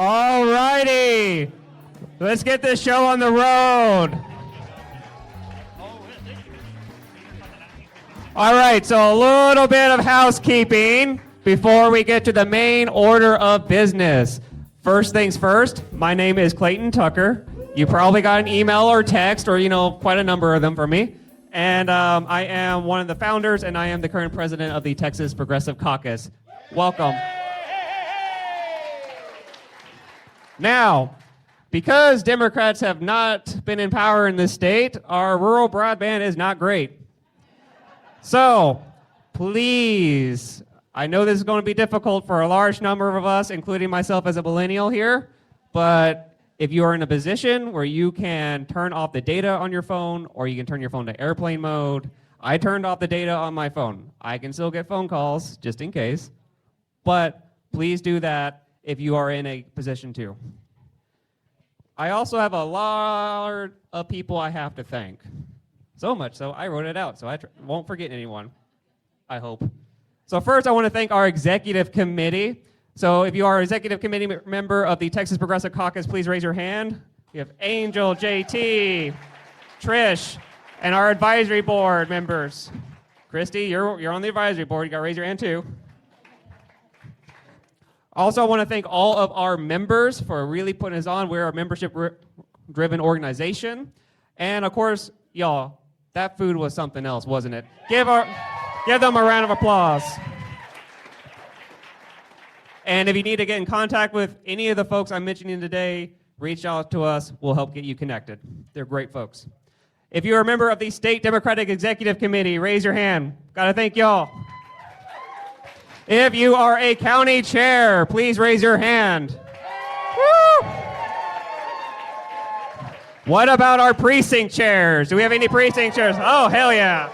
All righty. Let's get this show on the road. All right, so a little bit of housekeeping before we get to the main order of business. First things first, my name is Clayton Tucker. You probably got an email or text or, quite a number of them from me. And I am one of the founders, and I am the current president of the Texas Progressive Caucus. Welcome. Now, because Democrats have not been in power in this state, our rural broadband is not great. So, please, I know this is going to be difficult for a large number of us, including myself as a millennial here, but if you are in a position where you can turn off the data on your phone, or you can turn your phone to airplane mode, I turned off the data on my phone. I can still get phone calls, just in case, but please do that if you are in a position to. I also have a lot of people I have to thank. So much so, I wrote it out, so I won't forget anyone, I hope. So first, I want to thank our executive committee. So if you are an executive committee member of the Texas Progressive Caucus, please raise your hand. We have Angel, JT, Trish, and our advisory board members. Christy, you're on the advisory board. You got to raise your hand too. Also, I want to thank all of our members for really putting us on. We're a membership-driven organization. And of course, y'all, that food was something else, wasn't it? Give them a round of applause. And if you need to get in contact with any of the folks I'm mentioning today, reach out to us. We'll help get you connected. They're great folks. If you're a member of the State Democratic Executive Committee, raise your hand. Got to thank y'all. If you are a county chair, please raise your hand. Woo! What about our precinct chairs? Do we have any precinct chairs? Oh, hell yeah.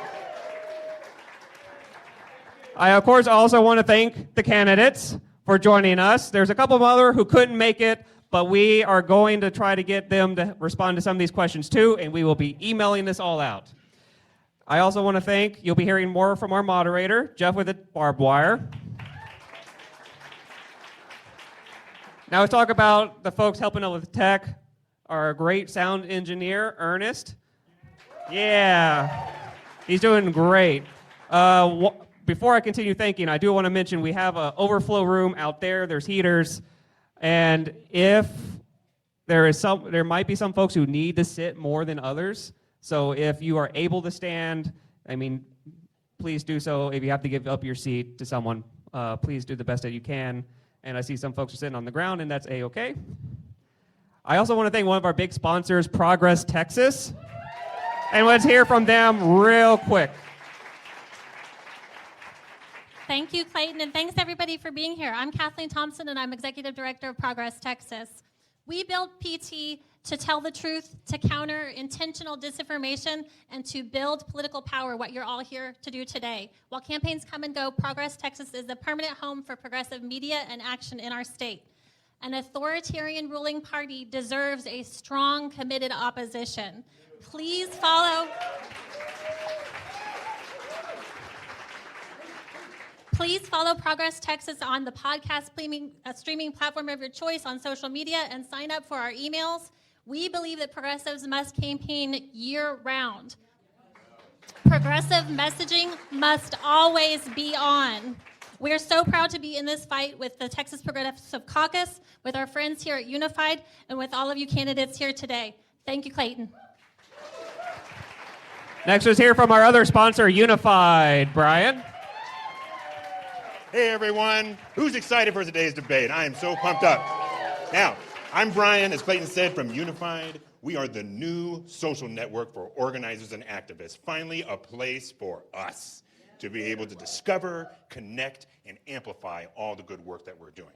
I, of course, also want to thank the candidates for joining us. There's a couple of other who couldn't make it, but we are going to try to get them to respond to some of these questions too, and we will be emailing this all out. I also want to thank, you'll be hearing more from our moderator, Jeff with the barbed wire. Now let's talk about the folks helping us with tech. Our great sound engineer, Ernest. Yeah, he's doing great. Before I continue thanking, I do want to mention we have an overflow room out there. There's heaters, and if there might be some folks who need to sit more than others. So if you are able to stand, please do so. If you have to give up your seat to someone, please do the best that you can. And I see some folks are sitting on the ground, and that's A-okay. I also want to thank one of our big sponsors, Progress Texas. And let's hear from them real quick. Thank you, Clayton, and thanks everybody for being here. I'm Kathleen Thompson, and I'm Executive Director of Progress Texas. We build PT to tell the truth, to counter intentional disinformation, and to build political power, what you're all here to do today. While campaigns come and go, Progress Texas is the permanent home for progressive media and action in our state. An authoritarian ruling party deserves a strong, committed opposition. Please follow Progress Texas on the podcast streaming platform of your choice on social media and sign up for our emails. We believe that progressives must campaign year-round. Progressive messaging must always be on. We are so proud to be in this fight with the Texas Progressive Caucus, with our friends here at Unified, and with all of you candidates here today. Thank you, Clayton. Next, let's hear from our other sponsor, Unified. Brian? Hey, everyone. Who's excited for today's debate? I am so pumped up. Now, I'm Brian, as Clayton said, from Unified. We are the new social network for organizers and activists. Finally, a place for us to be able to discover, connect, and amplify all the good work that we're doing.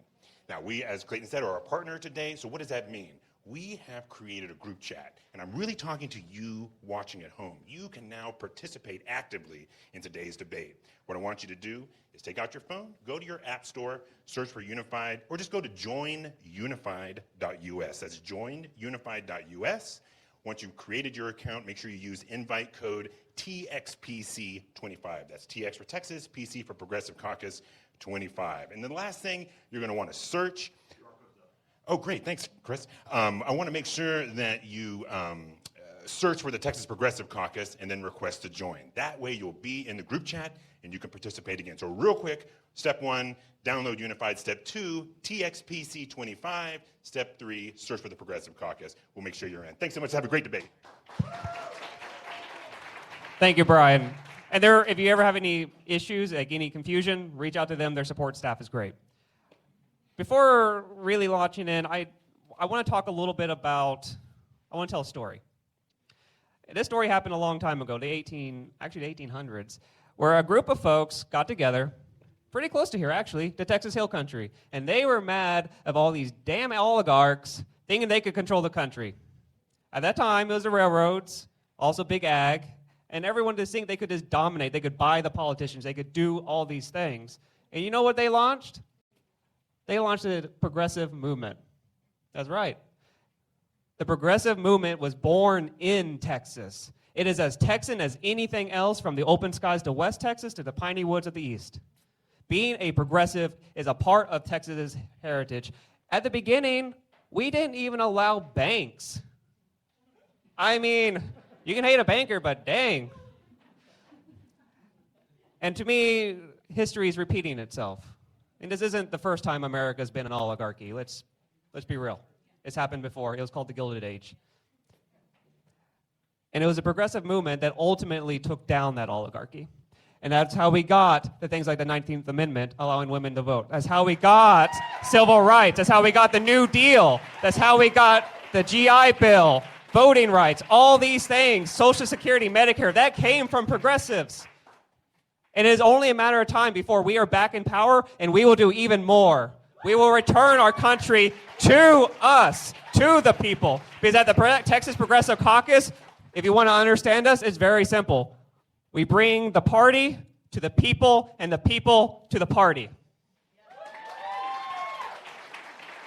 Now, we, as Clayton said, are a partner today, so what does that mean? We have created a group chat, and I'm really talking to you watching at home. You can now participate actively in today's debate. What I want you to do is take out your phone, go to your app store, search for Unified, or just go to joinunified.us. That's joinunified.us. Once you've created your account, make sure you use invite code TXPC25. That's TX for Texas, PC for Progressive Caucus 25. And the last thing, you're going to want to search. Oh, great. Thanks, Chris. I want to make sure that you search for the Texas Progressive Caucus and then request to join. That way you'll be in the group chat and you can participate again. So real quick, step 1, download Unified. Step 2, TXPC25. Step 3, search for the Progressive Caucus. We'll make sure you're in. Thanks so much. Have a great debate. Thank you, Brian. And if you ever have any issues, like any confusion, reach out to them. Their support staff is great. Before really launching in, I want to talk a little bit about, I want to tell a story. This story happened a long time ago, the 1800s, where a group of folks got together, pretty close to here actually, to Texas Hill Country, and they were mad of all these damn oligarchs thinking they could control the country. At that time, it was the railroads, also big ag, and everyone just think they could just dominate, they could buy the politicians, they could do all these things. And you know what they launched? They launched a progressive movement. That's right. The progressive movement was born in Texas. It is as Texan as anything else, from the open skies to West Texas to the piney woods of the East. Being a progressive is a part of Texas's heritage. At the beginning, we didn't even allow banks. I mean, you can hate a banker, but dang. And to me, history is repeating itself. And this isn't the first time America's been an oligarchy. Let's be real. It's happened before. It was called the Gilded Age. And it was a progressive movement that ultimately took down that oligarchy. And that's how we got the things like the 19th Amendment, allowing women to vote. That's how we got civil rights. That's how we got the New Deal. That's how we got the GI Bill, voting rights, all these things, Social Security, Medicare, that came from progressives. And it is only a matter of time before we are back in power, and we will do even more. We will return our country to us, to the people. Because at the Texas Progressive Caucus, if you want to understand us, it's very simple. We bring the party to the people, and the people to the party.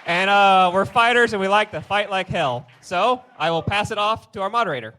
And we're fighters, and we like to fight like hell. So I will pass it off to our moderator.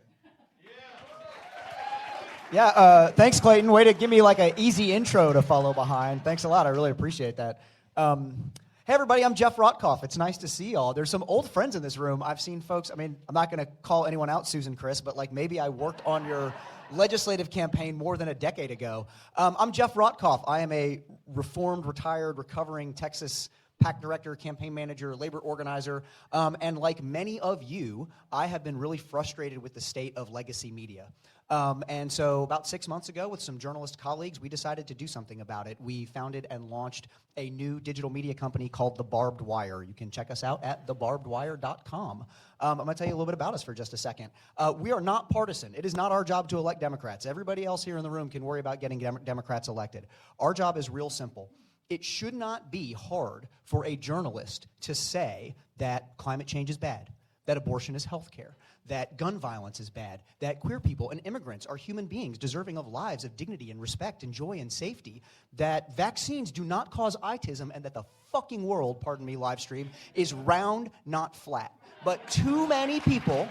Yeah, thanks, Clayton. Way to give me like an easy intro to follow behind. Thanks a lot. I really appreciate that. Hey, everybody, I'm Jeff Rotkoff. It's nice to see y'all. There's some old friends in this room. I've seen folks, I mean, I'm not going to call anyone out, Susan Chris, but like maybe I worked on your legislative campaign more than a decade ago. I'm Jeff Rotkoff. I am a reformed, retired, recovering Texas PAC director, campaign manager, labor organizer, and like many of you, I have been really frustrated with the state of legacy media. And so about 6 months ago, with some journalist colleagues, we decided to do something about it. We founded and launched a new digital media company called The Barbed Wire. You can check us out at thebarbedwire.com. I'm going to tell you a little bit about us for just a second. We are not partisan. It is not our job to elect Democrats. Everybody else here in the room can worry about getting Democrats elected. Our job is real simple. It should not be hard for a journalist to say that climate change is bad, that abortion is health care, that gun violence is bad, that queer people and immigrants are human beings deserving of lives of dignity and respect and joy and safety, that vaccines do not cause autism, and that the fucking world, pardon me, live stream, is round, not flat. But too many people,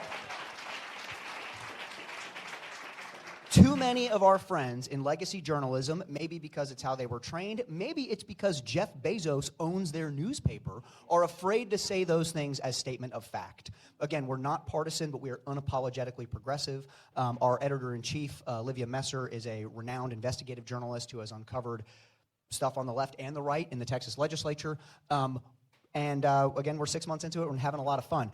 too many of our friends in legacy journalism, maybe because it's how they were trained, maybe it's because Jeff Bezos owns their newspaper, are afraid to say those things as statement of fact. Again, we're not partisan, but we are unapologetically progressive. Our editor-in-chief, Olivia Messer, is a renowned investigative journalist who has uncovered stuff on the left and the right in the Texas legislature. Again, we're 6 months into it. We're having a lot of fun.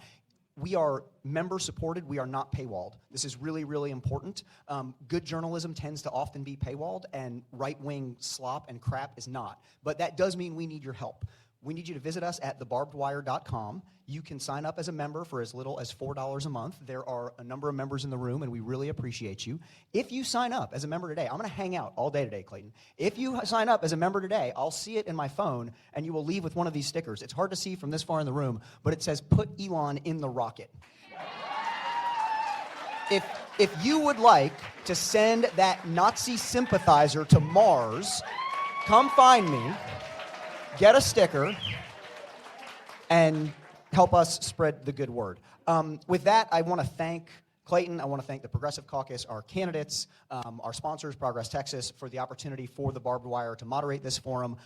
We are member-supported. We are not paywalled. This is really, really important. Good journalism tends to often be paywalled, and right-wing slop and crap is not. But that does mean we need your help. We need you to visit us at thebarbedwire.com. You can sign up as a member for as little as $4 a month. There are a number of members in the room, and we really appreciate you. If you sign up as a member today, I'm going to hang out all day today, Clayton. If you sign up as a member today, I'll see it in my phone, and you will leave with one of these stickers. It's hard to see from this far in the room, but it says, "Put Elon in the rocket." If you would like to send that Nazi sympathizer to Mars, come find me, get a sticker, and help us spread the good word. With that, I want to thank Clayton, I want to thank the Progressive Caucus, our candidates, our sponsors, Progress Texas, for the opportunity for the Barbed Wire to moderate this forum.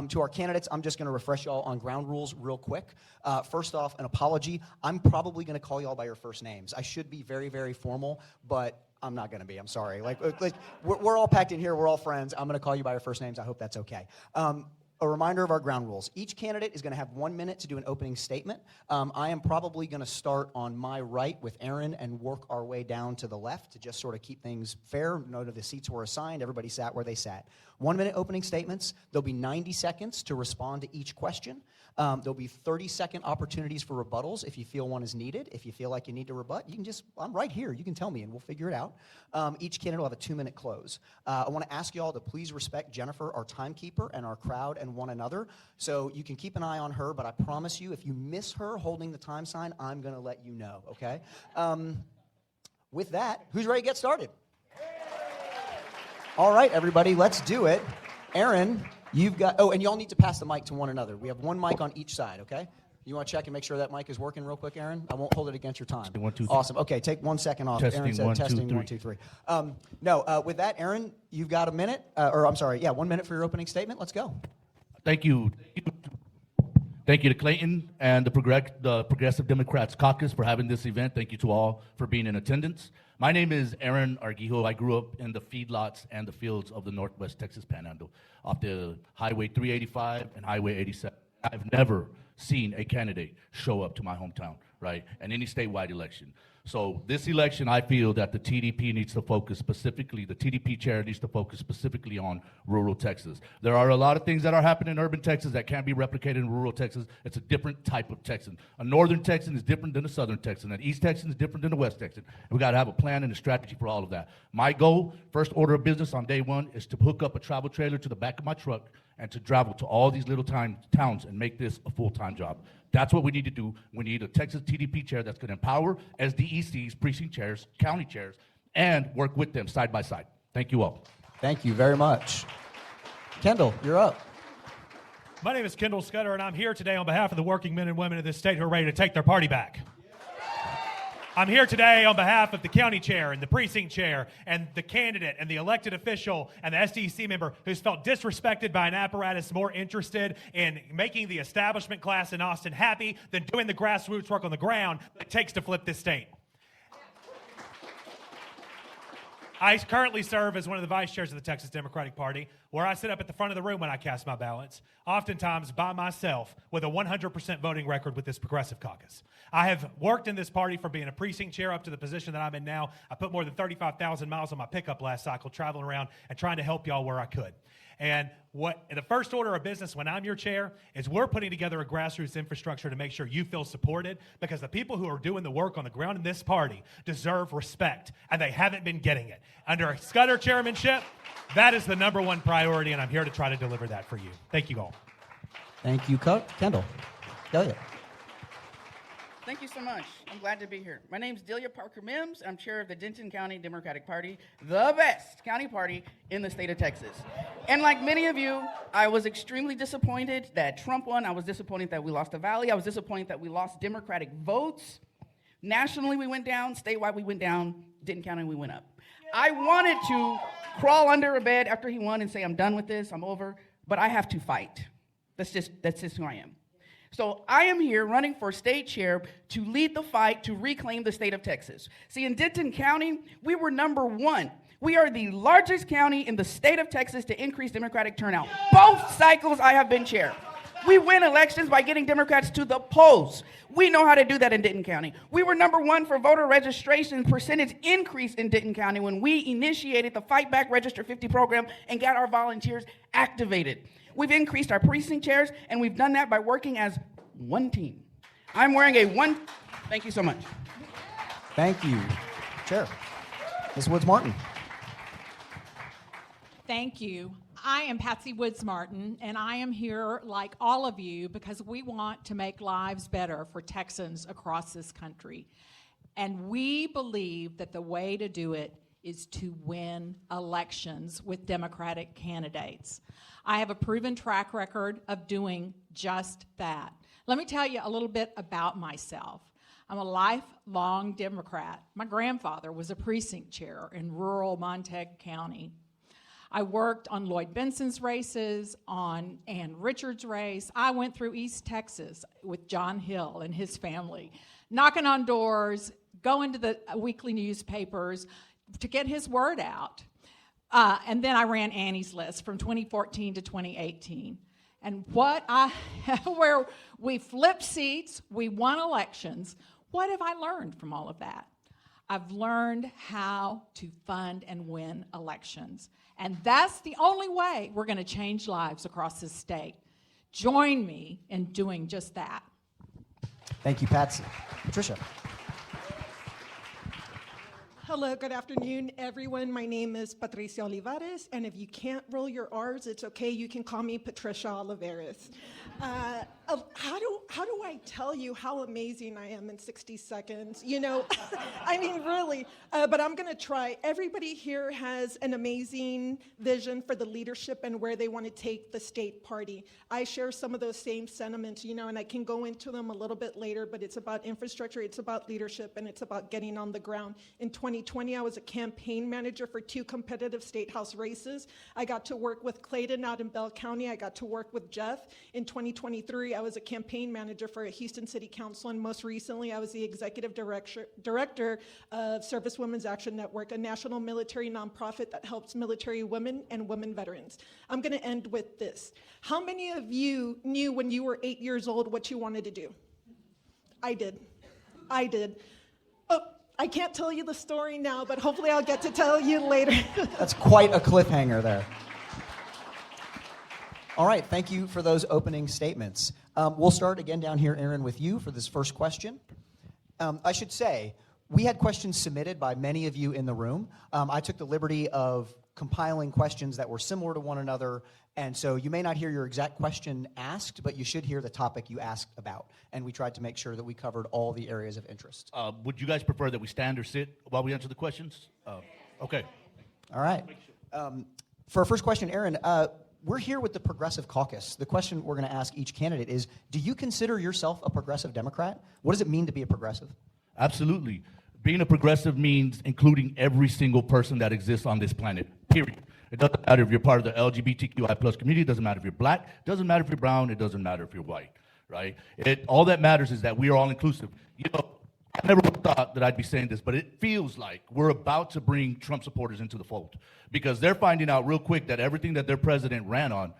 To our candidates, I'm just going to refresh y'all on ground rules real quick. First off, an apology. I'm probably going to call y'all by your first names. I should be very, very formal, but I'm not going to be. I'm sorry. We're all packed in here. We're all friends. I'm going to call you by your first names. I hope that's okay. A reminder of our ground rules. Each candidate is going to have 1 minute to do an opening statement. I am probably going to start on my right with Aaron and work our way down to the left to just sort of keep things fair. Note of the seats were assigned. Everybody sat where they sat. 1 minute opening statements. There'll be 90 seconds to respond to each question. There'll be 30-second opportunities for rebuttals if you feel one is needed. If you feel like you need to rebut, you can just, I'm right here. You can tell me and we'll figure it out. Each candidate will have a 2-minute close. I want to ask you all to please respect Jennifer, our timekeeper, and our crowd and one another. So you can keep an eye on her, but I promise you, if you miss her holding the time sign, I'm going to let you know, okay? With that, who's ready to get started? All right, everybody, let's do it. Aaron, you've got, oh, and y'all need to pass the mic to one another. We have one mic on each side, okay? You want to check and make sure that mic is working real quick, Aaron? I won't hold it against your time. 1, 2, 3. Awesome. Okay, take 1 second off. Testing, Aaron said 1, 2, testing, 3. 1, 2, 3. With that, Aaron, you've got a minute, 1 minute for your opening statement. Let's go. Thank you. Thank you to Clayton and the Progressive Democrats Caucus for having this event. Thank you to all for being in attendance. My name is Aaron Argijo. I grew up in the feedlots and the fields of the Northwest Texas Panhandle off the Highway 385 and Highway 87. I've never seen a candidate show up to my hometown, right, in any statewide election. So this election, I feel that the TDP needs to focus specifically, the TDP chair needs to focus specifically on rural Texas. There are a lot of things that are happening in urban Texas that can't be replicated in rural Texas. It's a different type of Texan. A northern Texan is different than a southern Texan. An east Texan is different than a west Texan. We got to have a plan and a strategy for all of that. My goal, first order of business on day one, is to hook up a travel trailer to the back of my truck and to travel to all these little towns and make this a full-time job. That's what we need to do. We need a Texas TDP chair that's going to empower SDECs, precinct chairs, county chairs, and work with them side by side. Thank you all. Thank you very much. Kendall, you're up. My name is Kendall Scudder, and I'm here today on behalf of the working men and women of this state who are ready to take their party back. I'm here today on behalf of the county chair and the precinct chair and the candidate and the elected official and the SDC member who's felt disrespected by an apparatus more interested in making the establishment class in Austin happy than doing the grassroots work on the ground it takes to flip this state. I currently serve as one of the vice chairs of the Texas Democratic Party, where I sit up at the front of the room when I cast my ballots, oftentimes by myself with a 100% voting record with this Progressive Caucus. I have worked in this party from being a precinct chair up to the position that I'm in now. I put more than 35,000 miles on my pickup last cycle, traveling around and trying to help y'all where I could. And the first order of business when I'm your chair is we're putting together a grassroots infrastructure to make sure you feel supported, because the people who are doing the work on the ground in this party deserve respect, and they haven't been getting it. Under Scudder chairmanship, that is the #1 priority, and I'm here to try to deliver that for you. Thank you all. Thank you, Kendall. Delia. Thank you so much. I'm glad to be here. My name is Delia Parker Mims. I'm chair of the Denton County Democratic Party, the best county party in the state of Texas. And like many of you, I was extremely disappointed that Trump won. I was disappointed that we lost the Valley. I was disappointed that we lost Democratic votes. Nationally, we went down. Statewide, we went down. Denton County, we went up. I wanted to crawl under a bed after he won and say, I'm done with this, I'm over, but I have to fight. That's just who I am. So I am here running for state chair to lead the fight to reclaim the state of Texas. See, in Denton County, we were #1. We are the largest county in the state of Texas to increase Democratic turnout. Both cycles I have been chair. We win elections by getting Democrats to the polls. We know how to do that in Denton County. We were #1 for voter registration percentage increase in Denton County when we initiated the Fight Back Register 50 program and got our volunteers activated. We've increased our precinct chairs, and we've done that by working as one team. I'm wearing Thank you so much. Thank you. Chair. Ms. Woods-Martin. Thank you. I am Patsy Woods-Martin, and I am here like all of you because we want to make lives better for Texans across this country. And we believe that the way to do it is to win elections with Democratic candidates. I have a proven track record of doing just that. Let me tell you a little bit about myself. I'm a lifelong Democrat. My grandfather was a precinct chair in rural Montague County. I worked on Lloyd Benson's races, on Ann Richards' race. I went through East Texas with John Hill and his family, knocking on doors, going to the weekly newspapers to get his word out. And then I ran Annie's List from 2014 to 2018. And where we flipped seats, we won elections. What have I learned from all of that? I've learned how to fund and win elections. And that's the only way we're going to change lives across this state. Join me in doing just that. Thank you, Patsy. Patricia. Hello, good afternoon, everyone. My name is Patricia Olivares, and if you can't roll your R's, it's okay. You can call me Patricia Olivares. How do I tell you how amazing I am in 60 seconds? You know, I mean, really, but I'm going to try. Everybody here has an amazing vision for the leadership and where they want to take the state party. I share some of those same sentiments, you know, and I can go into them a little bit later, but it's about infrastructure, it's about leadership, and it's about getting on the ground. In 2020, I was a campaign manager for 2 competitive state house races. I got to work with Clayton out in Bell County. I got to work with Jeff. In 2023, I was a campaign manager for a Houston City Council, and most recently, I was the executive director of Service Women's Action Network, a national military nonprofit that helps military women and women veterans. I'm going to end with this. How many of you knew when you were 8 years old what you wanted to do? I did. Oh, I can't tell you the story now, but hopefully I'll get to tell you later. That's quite a cliffhanger there. All right, thank you for those opening statements. We'll start again down here, Aaron, with you for this first question. I should say, we had questions submitted by many of you in the room. I took the liberty of compiling questions that were similar to one another, and so you may not hear your exact question asked, but you should hear the topic you asked about. And we tried to make sure that we covered all the areas of interest. Would you guys prefer that we stand or sit while we answer the questions? Okay. All right. For our first question, Aaron, we're here with the Progressive Caucus. The question we're going to ask each candidate is, do you consider yourself a progressive Democrat? What does it mean to be a progressive? Absolutely. Being a progressive means including every single person that exists on this planet, period. It doesn't matter if you're part of the LGBTQI plus community. It doesn't matter if you're black. It doesn't matter if you're brown. It doesn't matter if you're white, right? All that matters is that we are all inclusive. You know, I never thought that I'd be saying this, but it feels like we're about to bring Trump supporters into the fold because they're finding out real quick that everything that their president ran on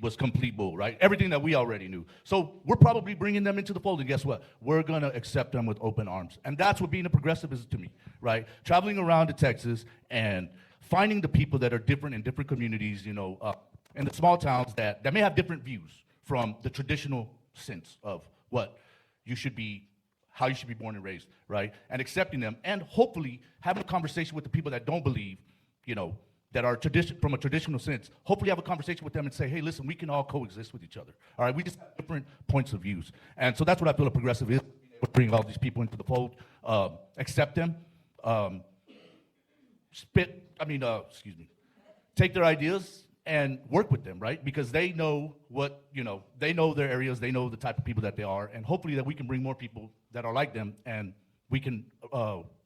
was complete bull, right? Everything that we already knew. So we're probably bringing them into the fold, and guess what? We're going to accept them with open arms. And that's what being a progressive is to me, right? Traveling around to Texas and finding the people that are different in different communities, you know, in the small towns that may have different views from the traditional sense of what you should be, how you should be born and raised, right? And accepting them, and hopefully having a conversation with the people that don't believe, you know, that are from a traditional sense, hopefully have a conversation with them and say, hey, listen, we can all coexist with each other, all right? We just have different points of views. And so that's what I feel a progressive is, bring all these people into the fold, accept them, take their ideas and work with them, right? Because they know what, you know, they know their areas, they know the type of people that they are, and hopefully that we can bring more people that are like them and we can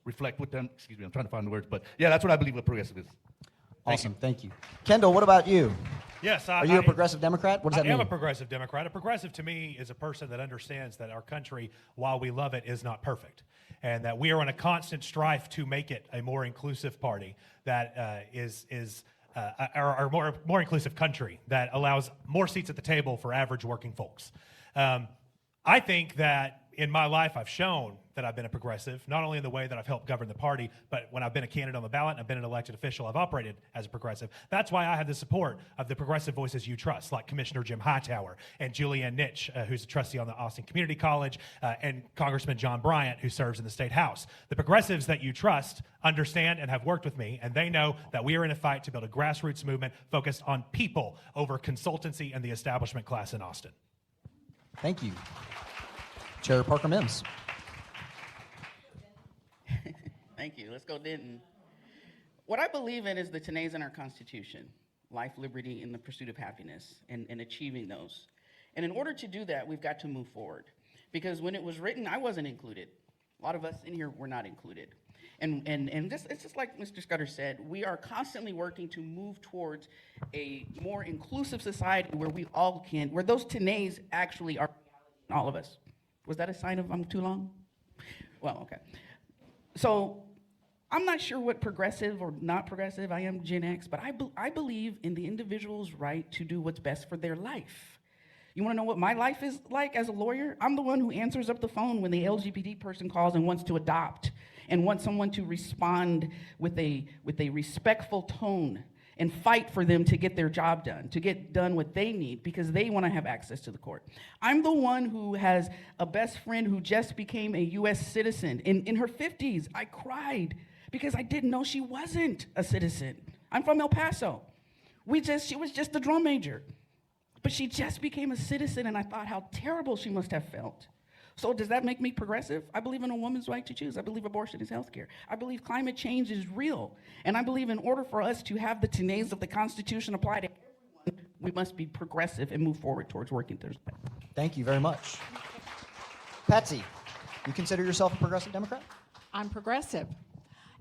reflect with them. Excuse me, I'm trying to find the words, but yeah, that's what I believe a progressive is. Awesome, thank you. Kendall, what about you? Yes, Are you a progressive Democrat? What does that mean? I am a progressive Democrat. A progressive to me is a person that understands that our country, while we love it, is not perfect. And that we are on a constant strive to make it a more inclusive party that is our more inclusive country that allows more seats at the table for average working folks. I think that in my life I've shown that I've been a progressive, not only in the way that I've helped govern the party, but when I've been a candidate on the ballot and I've been an elected official, I've operated as a progressive. That's why I have the support of the progressive voices you trust, like Commissioner Jim Hightower and Julianne Nitsch, who's a trustee on the Austin Community College, and Congressman John Bryant, who serves in the State House. The progressives that you trust understand and have worked with me, and they know that we are in a fight to build a grassroots movement focused on people over consultancy and the establishment class in Austin. Thank you. Chair Parker Mims. Thank you. Let's go, Denton. What I believe in is the tenets in our Constitution: life, liberty, and the pursuit of happiness, and achieving those. And in order to do that, we've got to move forward. Because when it was written, I wasn't included. A lot of us in here were not included. And it's just like Mr. Scudder said, we are constantly working to move towards a more inclusive society where we all can, where those tenets actually are all of us. Was that a sign of I'm too long? Well, okay. So I'm not sure what progressive or not progressive, I am Gen X, but I believe in the individual's right to do what's best for their life. You wanna know what my life is like as a lawyer? I'm the one who answers up the phone when the LGBT person calls and wants to adopt and wants someone to respond with a respectful tone and fight for them to get their job done, to get done what they need because they wanna have access to the court. I'm the one who has a best friend who just became a US citizen. In her 50s, I cried because I didn't know she wasn't a citizen. I'm from El Paso. She was just a drum major. But she just became a citizen, and I thought how terrible she must have felt. So does that make me progressive? I believe in a woman's right to choose. I believe abortion is health care. I believe climate change is real. And I believe in order for us to have the tenets of the Constitution apply to everyone, we must be progressive and move forward towards working towards that. Thank you very much. Patsy, you consider yourself a progressive Democrat? I'm progressive.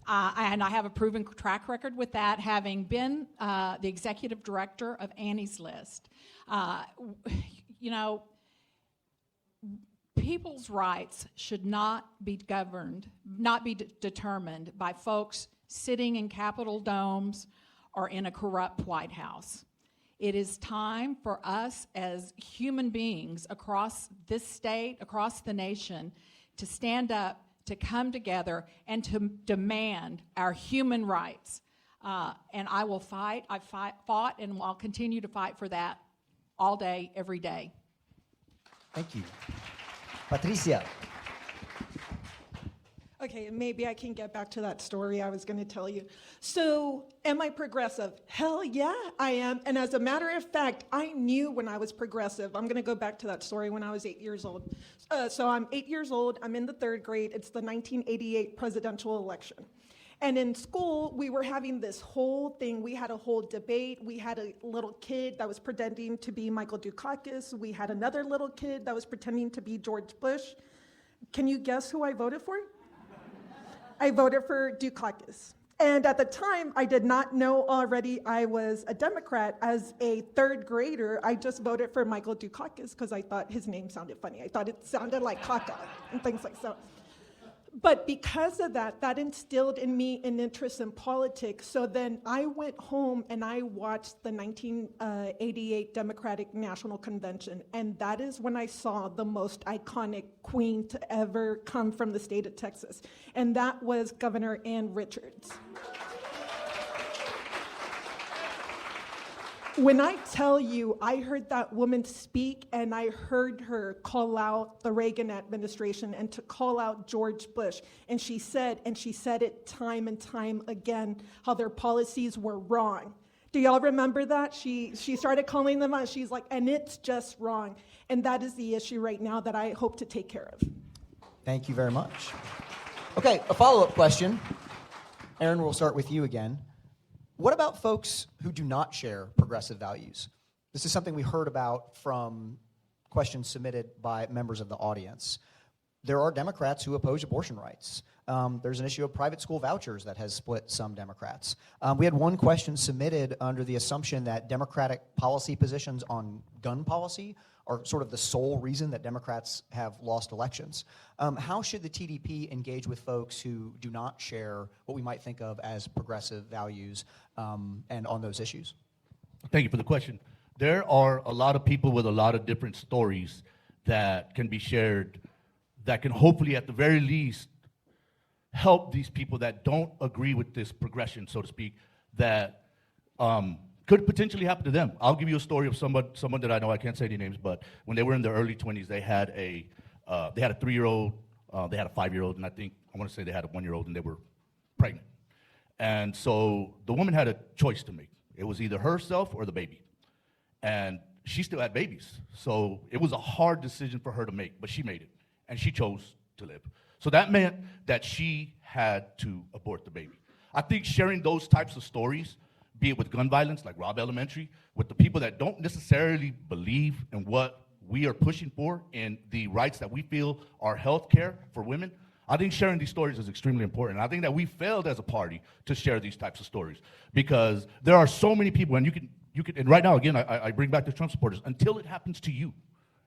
And I have a proven track record with that, having been the executive director of Annie's List. You know, people's rights should not be governed, not be determined by folks sitting in Capitol domes or in a corrupt White House. It is time for us as human beings across this state, across the nation, to stand up, to come together, and to demand our human rights. And I will fight. I've fought and I'll continue to fight for that all day, every day. Thank you. Patricia. Okay, maybe I can get back to that story I was going to tell you. So, am I progressive? Hell yeah, I am. And as a matter of fact, I knew when I was progressive. I'm going to go back to that story when I was 8 years old. So I'm 8 years old. I'm in the 3rd grade. It's the 1988 presidential election. And in school, we were having this whole thing. We had a whole debate. We had a little kid that was pretending to be Michael Dukakis. We had another little kid that was pretending to be George Bush. Can you guess who I voted for? I voted for Dukakis. And at the time, I did not know already I was a Democrat. As a 3rd grader, I just voted for Michael Dukakis because I thought his name sounded funny. I thought it sounded like caca and things like so. But because of that, that instilled in me an interest in politics. So then I went home and I watched the 1988 Democratic National Convention. And that is when I saw the most iconic queen to ever come from the state of Texas. And that was Governor Ann Richards. When I tell you, I heard that woman speak and I heard her call out the Reagan administration and to call out George Bush. And she said it time and time again, how their policies were wrong. Do y'all remember that? She started calling them out. She's like, and it's just wrong. And that is the issue right now that I hope to take care of. Thank you very much. Okay, a follow-up question. Aaron, we'll start with you again. What about folks who do not share progressive values? This is something we heard about from questions submitted by members of the audience. There are Democrats who oppose abortion rights. There's an issue of private school vouchers that has split some Democrats. We had one question submitted under the assumption that Democratic policy positions on gun policy are sort of the sole reason that Democrats have lost elections. How should the TDP engage with folks who do not share what we might think of as progressive values and on those issues? Thank you for the question. There are a lot of people with a lot of different stories that can be shared that can hopefully, at the very least, help these people that don't agree with this progression, so to speak, that could potentially happen to them. I'll give you a story of someone that I know. I can't say any names, but when they were in their early 20s, they had a 3-year-old, they had a 5-year-old, and I want to say they had a 1-year-old, and they were pregnant. And so the woman had a choice to make. It was either herself or the baby. And she still had babies. So it was a hard decision for her to make, but she made it, and she chose to live. So that meant that she had to abort the baby. I think sharing those types of stories, be it with gun violence, like Robb Elementary, with the people that don't necessarily believe in what we are pushing for and the rights that we feel are health care for women, I think sharing these stories is extremely important. I think that we failed as a party to share these types of stories because there are so many people, and you can, and right now, again, I bring back the Trump supporters. Until it happens to you,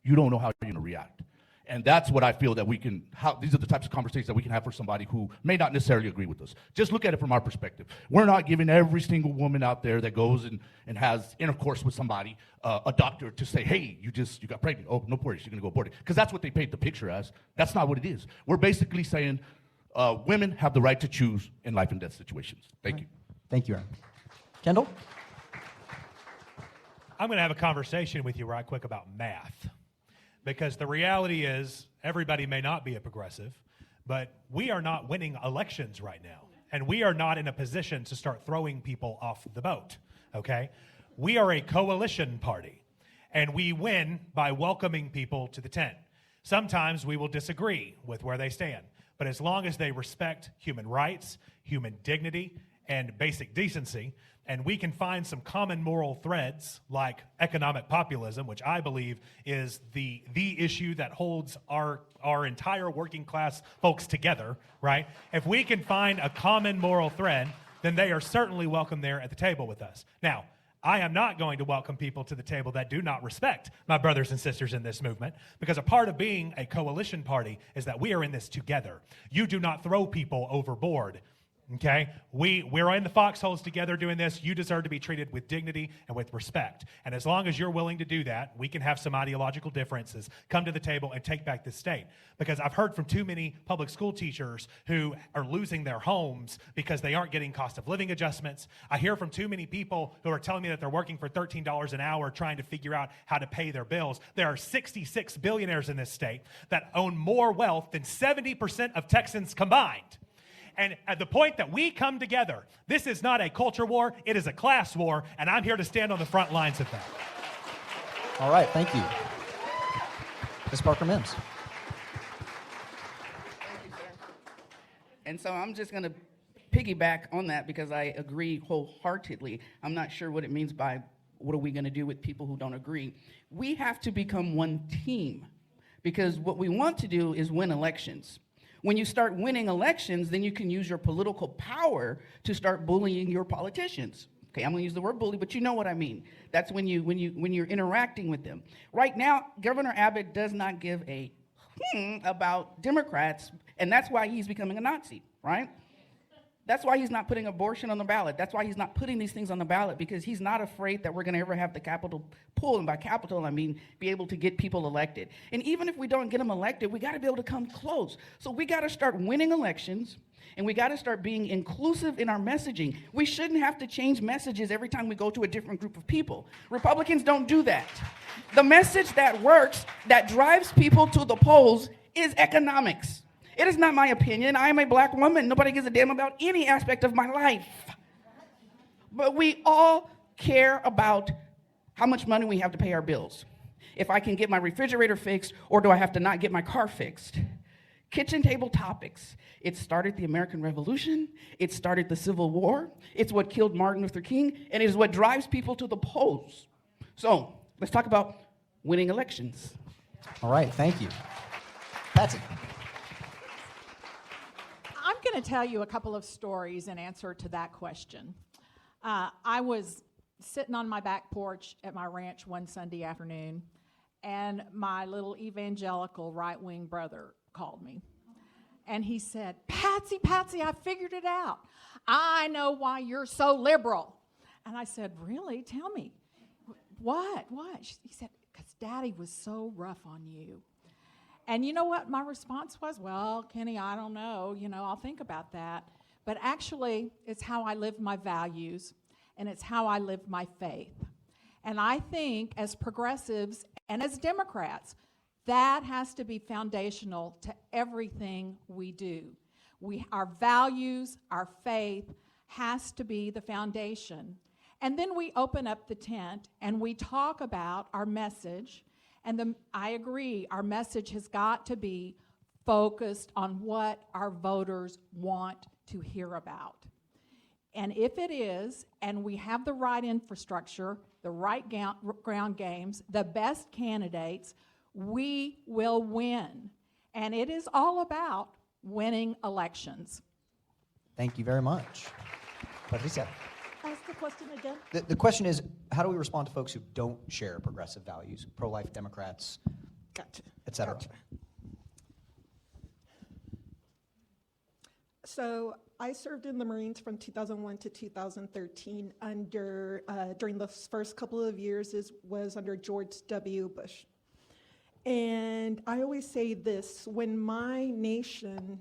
you don't know how you're going to react. And that's what I feel that we can, these are the types of conversations that we can have for somebody who may not necessarily agree with us. Just look at it from our perspective. We're not giving every single woman out there that goes and has intercourse with somebody, a doctor, to say, hey, you got pregnant. Oh, no worries, you're going to go abort it. Because that's what they paint the picture as. That's not what it is. We're basically saying women have the right to choose in life and death situations. Thank you. Thank you, Aaron. Kendall? I'm going to have a conversation with you right quick about math. Because the reality is, everybody may not be a progressive, but we are not winning elections right now. And we are not in a position to start throwing people off the boat, okay? We are a coalition party, and we win by welcoming people to the tent. Sometimes we will disagree with where they stand, but as long as they respect human rights, human dignity, and basic decency, and we can find some common moral threads like economic populism, which I believe is the issue that holds our entire working class folks together, right? If we can find a common moral thread, then they are certainly welcome there at the table with us. Now, I am not going to welcome people to the table that do not respect my brothers and sisters in this movement, because a part of being a coalition party is that we are in this together. You do not throw people overboard. Okay, we're in the foxholes together doing this. You deserve to be treated with dignity and with respect. And as long as you're willing to do that, we can have some ideological differences, come to the table and take back this state. Because I've heard from too many public school teachers who are losing their homes because they aren't getting cost of living adjustments. I hear from too many people who are telling me that they're working for $13 an hour trying to figure out how to pay their bills. There are 66 billionaires in this state that own more wealth than 70% of Texans combined. And at the point that we come together, this is not a culture war, it is a class war, and I'm here to stand on the front lines of that. All right, thank you. Ms. Parker Mims. Thank you, sir. And so I'm just going to piggyback on that because I agree wholeheartedly. I'm not sure what it means by what are we going to do with people who don't agree. We have to become one team because what we want to do is win elections. When you start winning elections, then you can use your political power to start bullying your politicians. Okay, I'm gonna use the word bully, but you know what I mean. That's when you're interacting with them. Right now, Governor Abbott does not give a about Democrats, and that's why he's becoming a Nazi, right? That's why he's not putting abortion on the ballot. That's why he's not putting these things on the ballot, because he's not afraid that we're going to ever have the capital pull, and by capital I mean be able to get people elected. And even if we don't get them elected, we got to be able to come close. So we got to start winning elections, and we got to start being inclusive in our messaging. We shouldn't have to change messages every time we go to a different group of people. Republicans don't do that. The message that works, that drives people to the polls, is economics. It is not my opinion. I am a black woman. Nobody gives a damn about any aspect of my life. But we all care about how much money we have to pay our bills. If I can get my refrigerator fixed, or do I have to not get my car fixed? Kitchen table topics. It started the American Revolution. It started the Civil War. It's what killed Martin Luther King, and it is what drives people to the polls. So let's talk about winning elections. All right, thank you. Patsy. I'm going to tell you a couple of stories in answer to that question. I was sitting on my back porch at my ranch one Sunday afternoon, and my little evangelical right-wing brother called me. And he said, Patsy, I figured it out. I know why you're so liberal. And I said, really? Tell me. What? He said, because Daddy was so rough on you. And you know what my response was? Well, Kenny, I don't know. I'll think about that. But actually, it's how I live my values, and it's how I live my faith. And I think as progressives and as Democrats, that has to be foundational to everything we do. Our values, our faith has to be the foundation. And then we open up the tent and we talk about our message. And I agree, our message has got to be focused on what our voters want to hear about. And if it is, and we have the right infrastructure, the right ground games, the best candidates, we will win. And it is all about winning elections. Thank you very much. Patricia. Ask the question again. The question is, how do we respond to folks who don't share progressive values, pro-life Democrats, Gotcha. et cetera? Gotcha. So I served in the Marines from 2001 to 2013 during the first couple of years was under George W. Bush. And I always say this, when my nation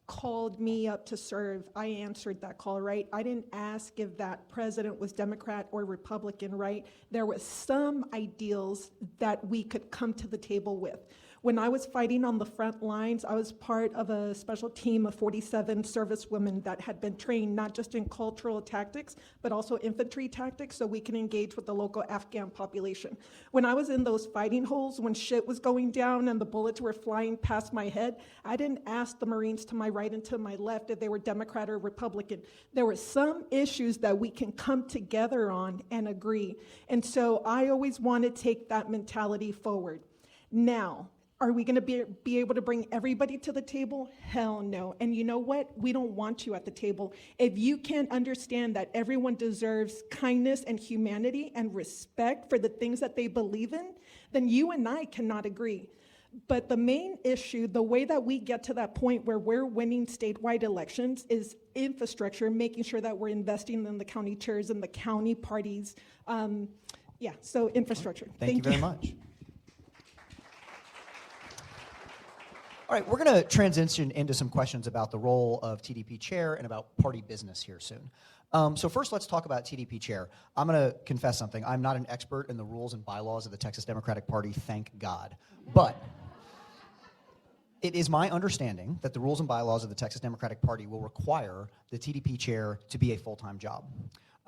called me up to serve, I answered that call, right? I didn't ask if that president was Democrat or Republican, right? There was some ideals that we could come to the table with. When I was fighting on the front lines, I was part of a special team of 47 servicewomen that had been trained not just in cultural tactics, but also infantry tactics so we can engage with the local Afghan population. When I was in those fighting holes, when shit was going down and the bullets were flying past my head, I didn't ask the Marines to my right and to my left if they were Democrat or Republican. There were some issues that we can come together on and agree. And so I always want to take that mentality forward. Now, are we going to be able to bring everybody to the table? Hell no. And you know what? We don't want you at the table. If you can't understand that everyone deserves kindness and humanity and respect for the things that they believe in, then you and I cannot agree. But the main issue, the way that we get to that point where we're winning statewide elections is infrastructure, making sure that we're investing in the county chairs and the county parties. So infrastructure. Thank you very much. All right, we're going to transition into some questions about the role of TDP chair and about party business here soon. So first, let's talk about TDP chair. I'm going to confess something. I'm not an expert in the rules and bylaws of the Texas Democratic Party, thank God. But it is my understanding that the rules and bylaws of the Texas Democratic Party will require the TDP chair to be a full-time job.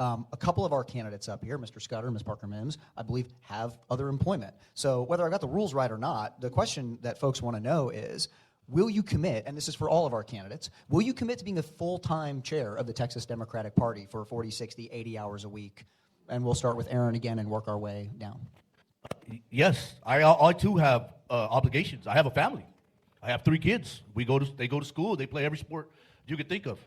A couple of our candidates up here, Mr. Scudder, Ms. Parker-Mims, I believe have other employment. So whether I got the rules right or not, the question that folks want to know is, will you commit, and this is for all of our candidates, will you commit to being a full-time chair of the Texas Democratic Party for 40, 60, 80 hours a week? And we'll start with Aaron again and work our way down. Yes, I too have obligations. I have a family. I have 3 kids. They go to school. They play every sport you could think of.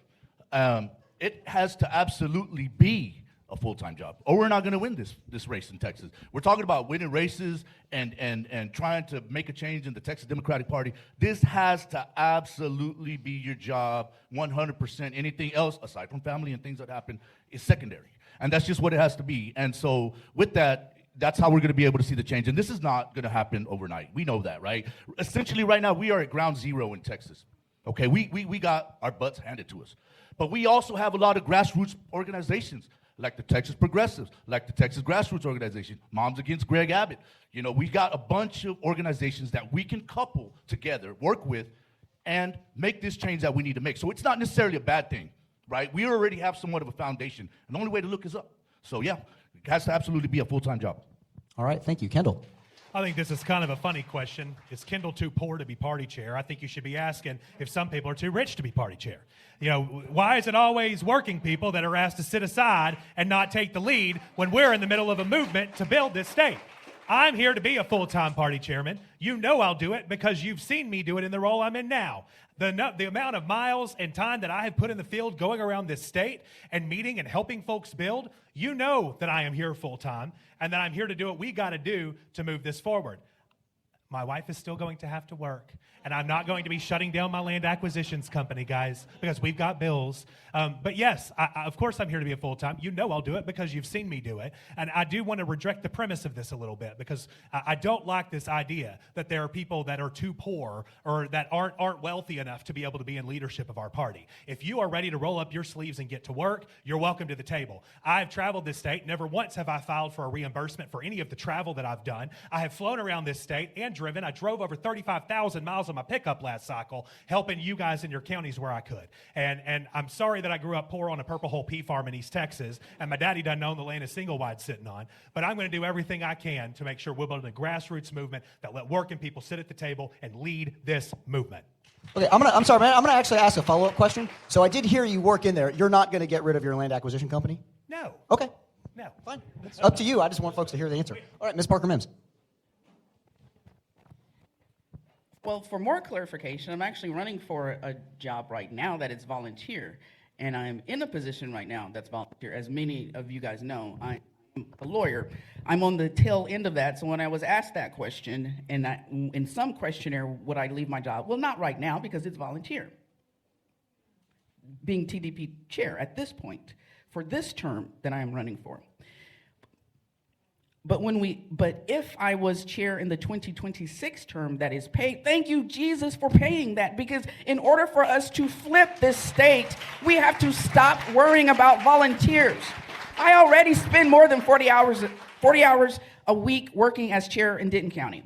It has to absolutely be a full-time job, or we're not going to win this race in Texas. We're talking about winning races and trying to make a change in the Texas Democratic Party. This has to absolutely be your job, 100%. Anything else, aside from family and things that happen, is secondary. And that's just what it has to be. And so with that, that's how we're going to be able to see the change. And this is not going to happen overnight. We know that, right? Essentially, right now, we are at ground zero in Texas. Okay, we got our butts handed to us. But we also have a lot of grassroots organizations, like the Texas Progressives, like the Texas Grassroots Organization, Moms Against Greg Abbott. You know, we got a bunch of organizations that we can couple together, work with, and make this change that we need to make. So it's not necessarily a bad thing, right? We already have somewhat of a foundation, and the only way to look is up. So yeah, it has to absolutely be a full-time job. All right, thank you. Kendall. I think this is kind of a funny question. Is Kendall too poor to be party chair? I think you should be asking if some people are too rich to be party chair. You know, why is it always working people that are asked to sit aside and not take the lead when we're in the middle of a movement to build this state? I'm here to be a full-time party chairman. You know I'll do it because you've seen me do it in the role I'm in now. The amount of miles and time that I have put in the field going around this state and meeting and helping folks build, you know that I am here full-time and that I'm here to do what we got to do to move this forward. My wife is still going to have to work, and I'm not going to be shutting down my land acquisitions company, guys, because we've got bills. But yes, of course I'm here to be a full-time. You know I'll do it because you've seen me do it. And I do want to reject the premise of this a little bit because I don't like this idea that there are people that are too poor or that aren't wealthy enough to be able to be in leadership of our party. If you are ready to roll up your sleeves and get to work, you're welcome to the table. I've traveled this state. Never once have I filed for a reimbursement for any of the travel that I've done. I have flown around this state and driven. I drove over 35,000 miles on my pickup last cycle, helping you guys in your counties where I could. And I'm sorry that I grew up poor on a Purple Hole pea farm in East Texas, and my daddy doesn't own the land a single wide sitting on. But I'm going to do everything I can to make sure we're building a grassroots movement that let working people sit at the table and lead this movement. Okay, I'm sorry, man. I'm going to actually ask a follow-up question. So I did hear you work in there. You're not going to get rid of your land acquisition company? No. Okay. No. Fine. It's up to you. I just want folks to hear the answer. All right, Ms. Parker-Mims. Well, for more clarification, I'm actually running for a job right now that is volunteer, and I'm in a position right now that's volunteer. As many of you guys know, I'm a lawyer. I'm on the tail end of that, so when I was asked that question, and in some questionnaire, would I leave my job? Well, not right now, because it's volunteer. Being TDP chair at this point, for this term that I am running for. But if I was chair in the 2026 term that is paid, thank you, Jesus, for paying that, because in order for us to flip this state, we have to stop worrying about volunteers. I already spend more than 40 hours a week working as chair in Denton County.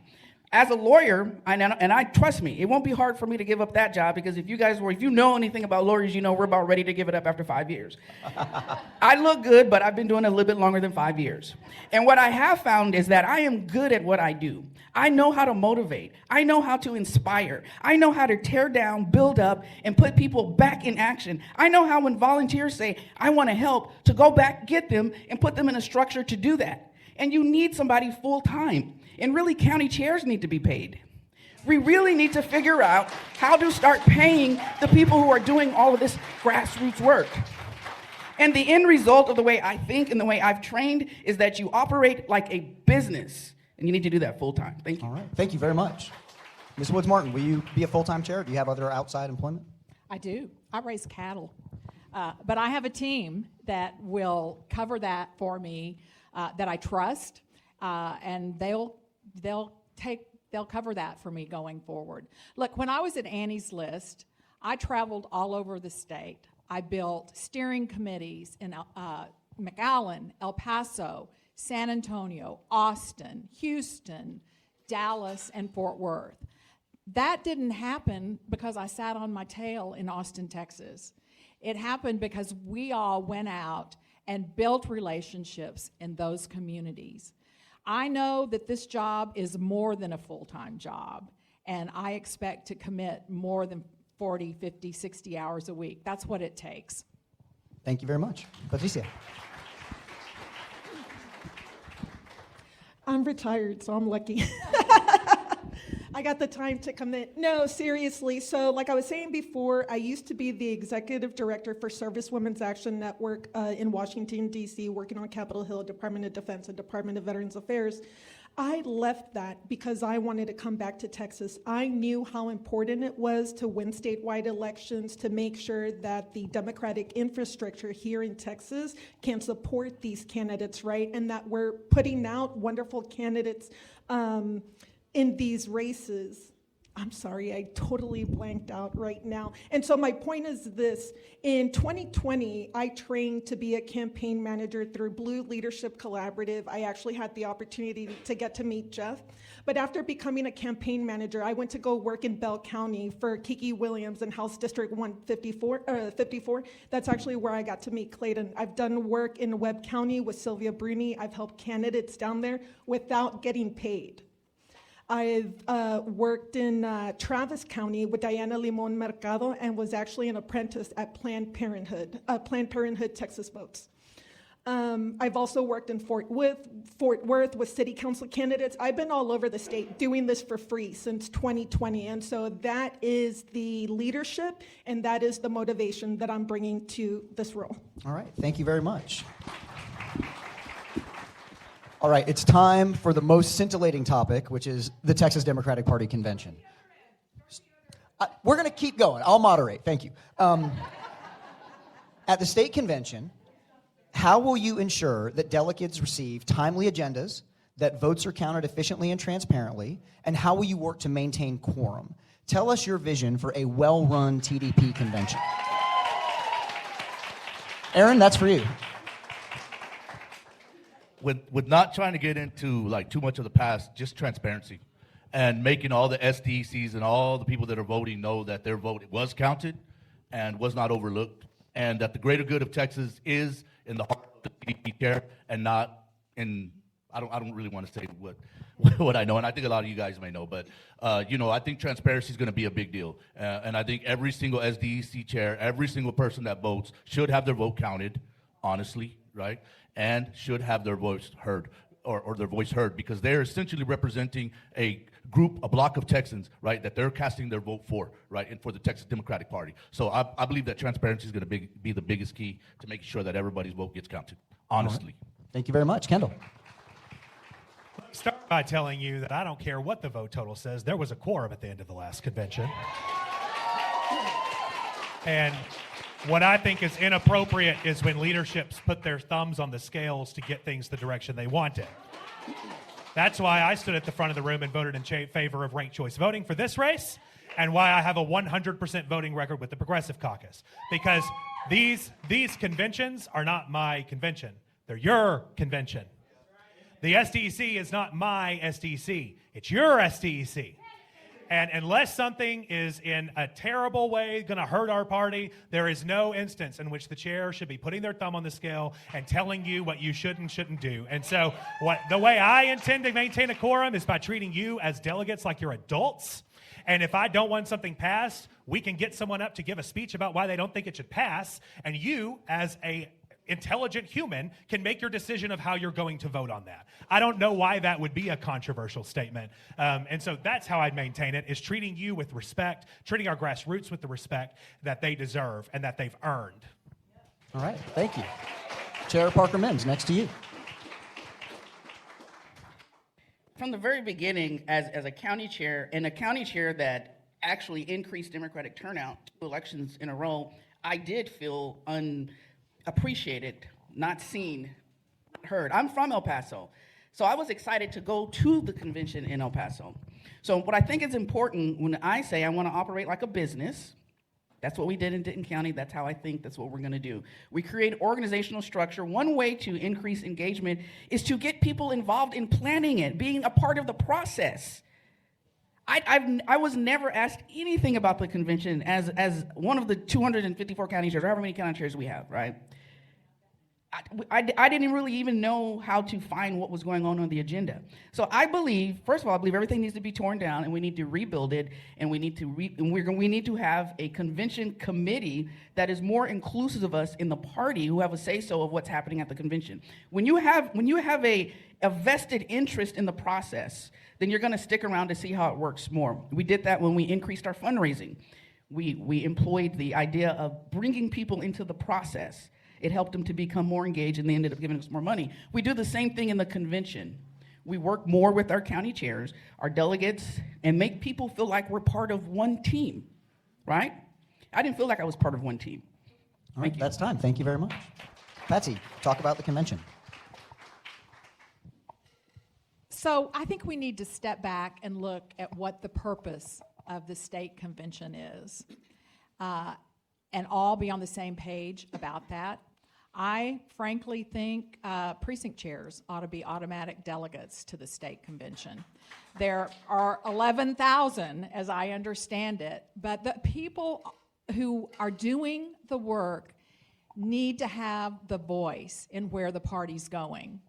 As a lawyer, I trust me, it won't be hard for me to give up that job, because if you know anything about lawyers, you know we're about ready to give it up after 5 years. I look good, but I've been doing it a little bit longer than 5 years. And what I have found is that I am good at what I do. I know how to motivate. I know how to inspire. I know how to tear down, build up, and put people back in action. I know how when volunteers say, I want to help, to go back, get them, and put them in a structure to do that. And you need somebody full-time. And really, county chairs need to be paid. We really need to figure out how to start paying the people who are doing all of this grassroots work. And the end result of the way I think and the way I've trained is that you operate like a business, and you need to do that full time. Thank you. All right, thank you very much. Ms. Woods Martin, will you be a full-time chair? Do you have other outside employment? I do. I raise cattle. But I have a team that will cover that for me, that I trust, and they'll cover that for me going forward. Look, when I was at Annie's List, I traveled all over the state. I built steering committees in McAllen, El Paso, San Antonio, Austin, Houston, Dallas, and Fort Worth. That didn't happen because I sat on my tail in Austin, Texas. It happened because we all went out and built relationships in those communities. I know that this job is more than a full-time job, and I expect to commit more than 40, 50, 60 hours a week. That's what it takes. Thank you very much. Patricia. I'm retired, so I'm lucky. I got the time to commit. No, seriously. So like I was saying before, I used to be the executive director for Service Women's Action Network in Washington, D.C., working on Capitol Hill, Department of Defense, and Department of Veterans Affairs. I left that because I wanted to come back to Texas. I knew how important it was to win statewide elections, to make sure that the Democratic infrastructure here in Texas can support these candidates, right? And that we're putting out wonderful candidates in these races. I'm sorry, I totally blanked out right now. And so my point is this. In 2020, I trained to be a campaign manager through Blue Leadership Collaborative. I actually had the opportunity to get to meet Jeff. But after becoming a campaign manager, I went to go work in Bell County for Kiki Williams in House District 54. That's actually where I got to meet Clayton. I've done work in Webb County with Sylvia Bruni. I've helped candidates down there without getting paid. I've worked in Travis County with Diana Limon Mercado and was actually an apprentice at Planned Parenthood Texas Votes. I've also worked in Fort Worth with city council candidates. I've been all over the state doing this for free since 2020. And so that is the leadership and that is the motivation that I'm bringing to this role. All right, thank you very much. All right, it's time for the most scintillating topic, which is the Texas Democratic Party convention. We're going to keep going. I'll moderate. Thank you. At the state convention, how will you ensure that delegates receive timely agendas, that votes are counted efficiently and transparently, and how will you work to maintain quorum? Tell us your vision for a well-run TDP convention. Aaron, that's for you. With not trying to get into like too much of the past, just transparency and making all the SDCs and all the people that are voting know that their vote was counted and was not overlooked, and that the greater good of Texas is in the heart of the TDP chair and not in, I don't really want to say what I know, and I think a lot of you guys may know, but I think transparency is going to be a big deal, and I think every single SDC chair, every single person that votes should have their vote counted honestly, right? And should have their voice heard. or their voice heard, because they're essentially representing a block of Texans, right, that they're casting their vote for, right, and for the Texas Democratic Party. So I believe that transparency is going to be the biggest key to making sure that everybody's vote gets counted, honestly. Thank you very much. Kendall. Start by telling you that I don't care what the vote total says. There was a quorum at the end of the last convention. And what I think is inappropriate is when leaderships put their thumbs on the scales to get things the direction they wanted. That's why I stood at the front of the room and voted in favor of ranked choice voting for this race, and why I have a 100% voting record with the Progressive Caucus. Because these conventions are not my convention. They're your convention. The SDC is not my SDC. It's your SDC. And unless something is in a terrible way going to hurt our party, there is no instance in which the chair should be putting their thumb on the scale and telling you what you should and shouldn't do. And so the way I intend to maintain a quorum is by treating you as delegates like you're adults. And if I don't want something passed, we can get someone up to give a speech about why they don't think it should pass. And you, as a intelligent human, can make your decision of how you're going to vote on that. I don't know why that would be a controversial statement. And so that's how I'd maintain it, is treating you with respect, treating our grassroots with the respect that they deserve and that they've earned. All right, thank you. Chair Parker Mims, next to you. From the very beginning, as a county chair, and a county chair that actually increased Democratic turnout 2 elections in a row, I did feel appreciated, not seen, not heard. I'm from El Paso, so I was excited to go to the convention in El Paso. So what I think is important when I say I want to operate like a business, that's what we did in Denton County. That's how I think that's what we're going to do. We create organizational structure. One way to increase engagement is to get people involved in planning it, being a part of the process. I was never asked anything about the convention as one of the 254 county chairs, or however many county chairs we have, right? I didn't really even know how to find what was going on the agenda. So I believe, first of all, I believe everything needs to be torn down, and we need to rebuild it, and we need to have a convention committee that is more inclusive of us in the party who have a say-so of what's happening at the convention. When you have a vested interest in the process, then you're going to stick around to see how it works more. We did that when we increased our fundraising. We employed the idea of bringing people into the process. It helped them to become more engaged, and they ended up giving us more money. We do the same thing in the convention. We work more with our county chairs, our delegates, and make people feel like we're part of one team, right? I didn't feel like I was part of one team. All right, that's time. Thank you very much. Patsy, talk about the convention. So I think we need to step back and look at what the purpose of the state convention is, and all be on the same page about that. I frankly think precinct chairs ought to be automatic delegates to the state convention. There are 11,000, as I understand it, but the people who are doing the work need to have the voice in where the party's going.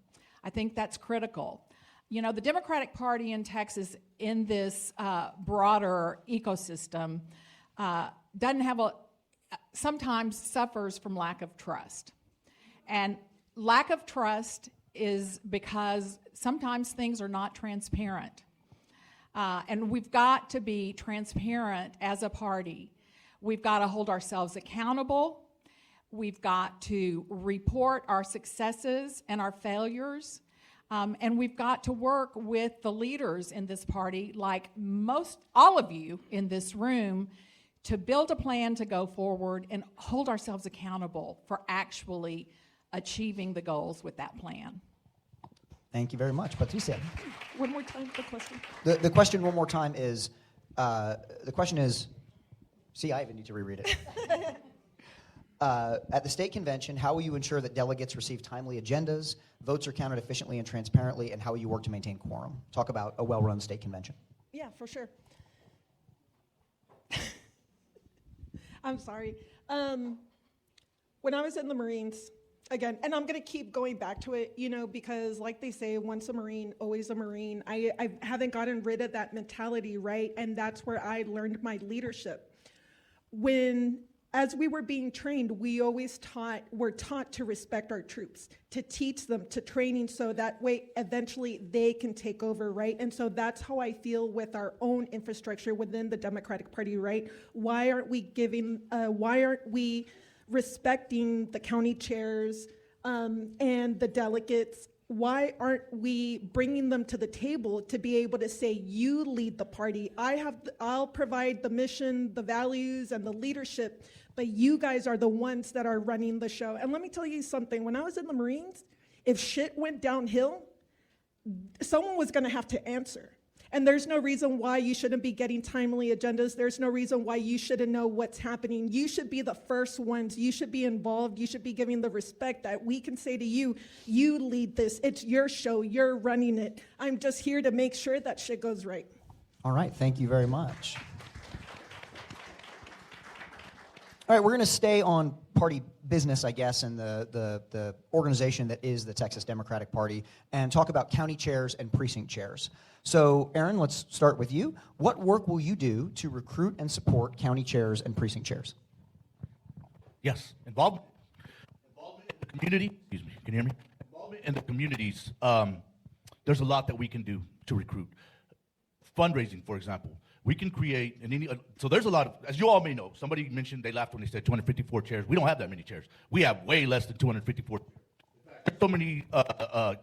I think that's critical. You know, the Democratic Party in Texas, in this broader ecosystem, doesn't have sometimes suffers from lack of trust. And lack of trust is because sometimes things are not transparent. And we've got to be transparent as a party. We've got to hold ourselves accountable. We've got to report our successes and our failures. And we've got to work with the leaders in this party, like all of you in this room, to build a plan to go forward and hold ourselves accountable for actually achieving the goals with that plan. Thank you very much. Patricia. One more time, the question. The question one more time is, see, I even need to reread it. At the state convention, how will you ensure that delegates receive timely agendas, votes are counted efficiently and transparently, and how will you work to maintain quorum? Talk about a well-run state convention. Yeah, for sure. I'm sorry. When I was in the Marines, again, and I'm going to keep going back to it, because like they say, once a Marine, always a Marine. I haven't gotten rid of that mentality, right? And that's where I learned my leadership. When as we were being trained, we always were taught to respect our troops, to teach them, to training, so that way eventually they can take over, right? And so that's how I feel with our own infrastructure within the Democratic Party, right? Why aren't we respecting the county chairs and the delegates? Why aren't we bringing them to the table to be able to say, you lead the party, I'll provide the mission, the values, and the leadership, but you guys are the ones that are running the show. And let me tell you something, when I was in the Marines, if shit went downhill, someone was gonna have to answer. And there's no reason why you shouldn't be getting timely agendas. There's no reason why you shouldn't know what's happening. You should be the first ones. You should be involved. You should be giving the respect that we can say to you, you lead this. It's your show. You're running it. I'm just here to make sure that shit goes right. All right, thank you very much. All right, we're going to stay on party business, I guess, and the organization that is the Texas Democratic Party, and talk about county chairs and precinct chairs. So, Aaron, let's start with you. What work will you do to recruit and support county chairs and precinct chairs? Yes, involvement in the community. Excuse me, can you hear me? Involvement in the communities. There's a lot that we can do to recruit. Fundraising, for example. We can create, so there's a lot of, as you all may know, somebody mentioned, they laughed when they said 254 chairs. We don't have that many chairs. We have way less than 254. There's so many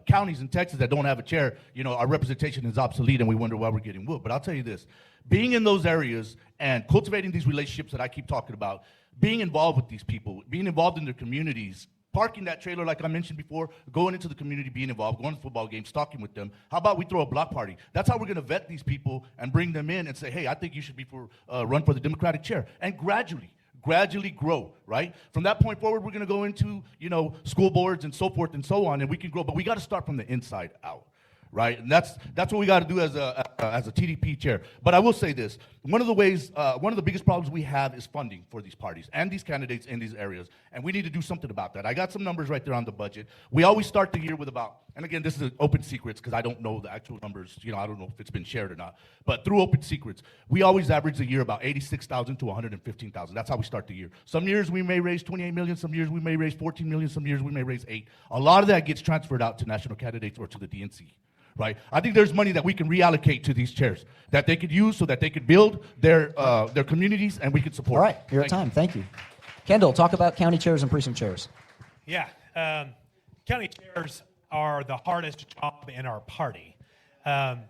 counties in Texas that don't have a chair. Our representation is obsolete, and we wonder why we're getting whooped. But I'll tell you this, being in those areas and cultivating these relationships that I keep talking about, being involved with these people, being involved in their communities, parking that trailer like I mentioned before, going into the community, being involved, going to football games, talking with them. How about we throw a block party? That's how we're going to vet these people and bring them in and say, hey, I think you should be run for the Democratic chair. And gradually grow, right? From that point forward, we're going to go into, school boards and so forth and so on, and we can grow. But we got to start from the inside out, right? And that's what we got to do as a TDP chair. But I will say this: one of the biggest problems we have is funding for these parties and these candidates in these areas, and we need to do something about that. I got some numbers right there on the budget. We always start the year with about, and again, this is open secrets because I don't know the actual numbers. I don't know if it's been shared or not. But through open secrets, we always average the year about $86,000 to $115,000. That's how we start the year. Some years we may raise $28 million. Some years we may raise $14 million. Some years we may raise $8 million. A lot of that gets transferred out to national candidates or to the DNC. Right? I think there's money that we can reallocate to these chairs that they could use so that they could build their communities and we could support. All right, you're at time. Thank you. Kendall, talk about county chairs and precinct chairs. Yeah, county chairs are the hardest job in our party. I'm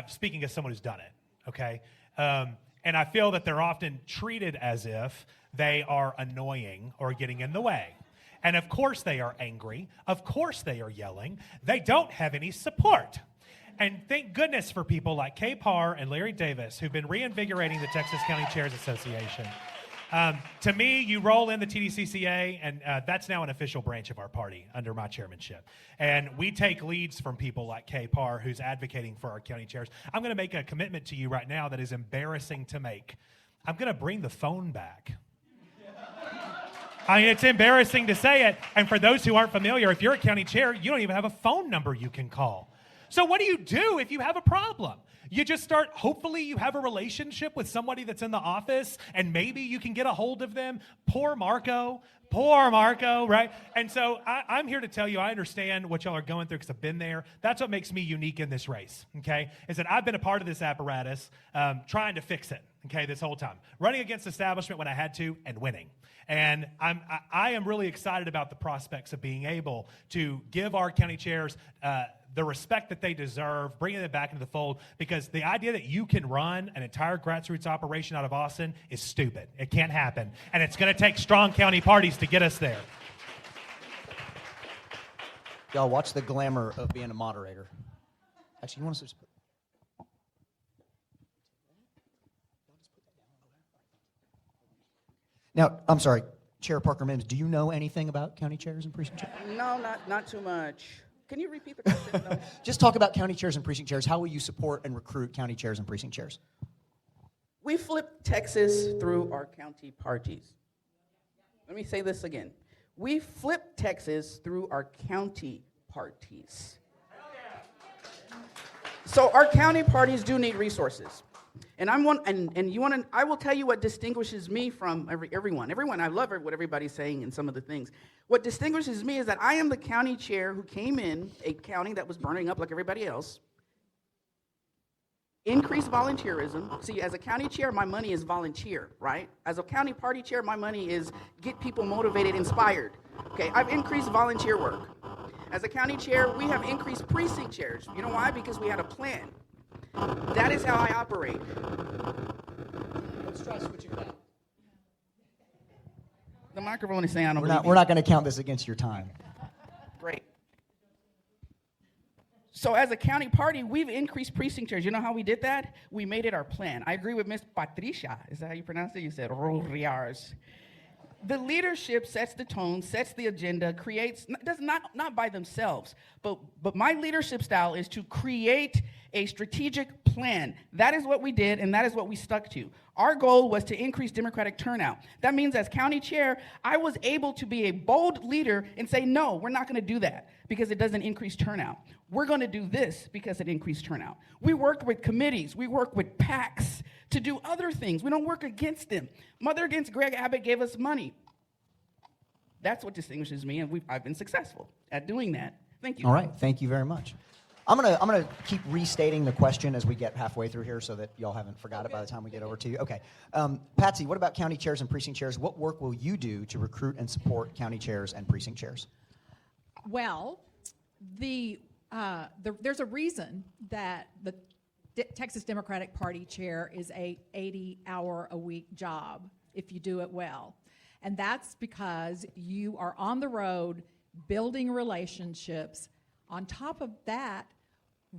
speaking as someone who's done it, okay? And I feel that they're often treated as if they are annoying or getting in the way. And of course they are angry. Of course they are yelling. They don't have any support. And thank goodness for people like Kay Parr and Larry Davis, who've been reinvigorating the Texas County Chairs Association. To me, you roll in the TDCCA, and that's now an official branch of our party under my chairmanship. And we take leads from people like Kay Parr, who's advocating for our county chairs. I'm going to make a commitment to you right now that is embarrassing to make. I'm going to bring the phone back. I mean, it's embarrassing to say it. And for those who aren't familiar, if you're a county chair, you don't even have a phone number you can call. So what do you do if you have a problem? You just start, hopefully you have a relationship with somebody that's in the office, and maybe you can get a hold of them. Poor Marco, right? And so I'm here to tell you, I understand what y'all are going through because I've been there. That's what makes me unique in this race, okay? Is that I've been a part of this apparatus trying to fix it, okay, this whole time. Running against establishment when I had to and winning. And I am really excited about the prospects of being able to give our county chairs the respect that they deserve, bringing them back into the fold, because the idea that you can run an entire grassroots operation out of Austin is stupid. It can't happen. And it's going to take strong county parties to get us there. Y'all watch the glamour of being a moderator. Actually, you want to just put... Now, I'm sorry, Chair Parker Mims, do you know anything about county chairs and precinct chairs? No, not too much. Can you repeat the question? No. Just talk about county chairs and precinct chairs. How will you support and recruit county chairs and precinct chairs? We flip Texas through our county parties. Let me say this again. We flip Texas through our county parties. So our county parties do need resources. And I will tell you what distinguishes me from everyone. Everyone, I love what everybody's saying and some of the things. What distinguishes me is that I am the county chair who came in a county that was burning up like everybody else. Increase volunteerism. See, as a county chair, my money is volunteer, right? As a county party chair, my money is get people motivated, inspired. Okay, I've increased volunteer work. As a county chair, we have increased precinct chairs. You know why? Because we had a plan. That is how I operate. Let's try switching back. The microphone is saying I don't We're believe not going to count this against your time. Great. So as a county party, we've increased precinct chairs. You know how we did that? We made it our plan. I agree with Miss Patricia. Is that how you pronounce it? You said Riars. The leadership sets the tone, sets the agenda, creates, does not by themselves, but my leadership style is to create a strategic plan. That is what we did, and that is what we stuck to. Our goal was to increase Democratic turnout. That means as county chair, I was able to be a bold leader and say, no, we're not gonna do that because it doesn't increase turnout. We're gonna do this because it increased turnout. We worked with committees, we worked with PACs to do other things. We don't work against them. Mother Against Greg Abbott gave us money. That's what distinguishes me, and I've been successful at doing that. Thank you. All right, thank you very much. I'm gonna keep restating the question as we get halfway through here so that y'all haven't forgot it by the time we get over to you. Okay, Patsy, what about county chairs and precinct chairs? What work will you do to recruit and support county chairs and precinct chairs? Well, there's a reason that the Texas Democratic Party chair is a 80-hour-a-week job if you do it well. And that's because you are on the road building relationships. On top of that,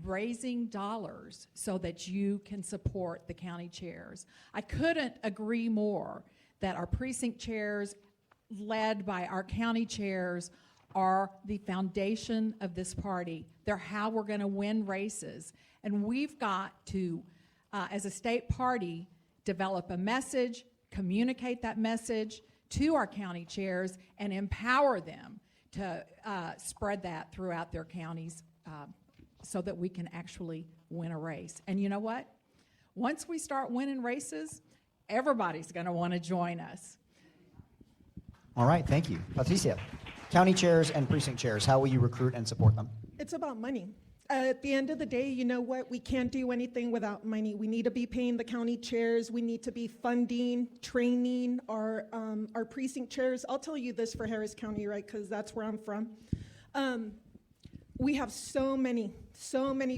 raising dollars so that you can support the county chairs. I couldn't agree more that our precinct chairs, led by our county chairs, are the foundation of this party. They're how we're going to win races. And we've got to, as a state party, develop a message, communicate that message to our county chairs, and empower them to spread that throughout their counties so that we can actually win a race. And you know what? Once we start winning races, everybody's going to want to join us. All right, thank you. Patricia, county chairs and precinct chairs, how will you recruit and support them? It's about money. At the end of the day, you know what? We can't do anything without money. We need to be paying the county chairs. We need to be funding, training our precinct chairs. I'll tell you this for Harris County, right, because that's where I'm from. We have so many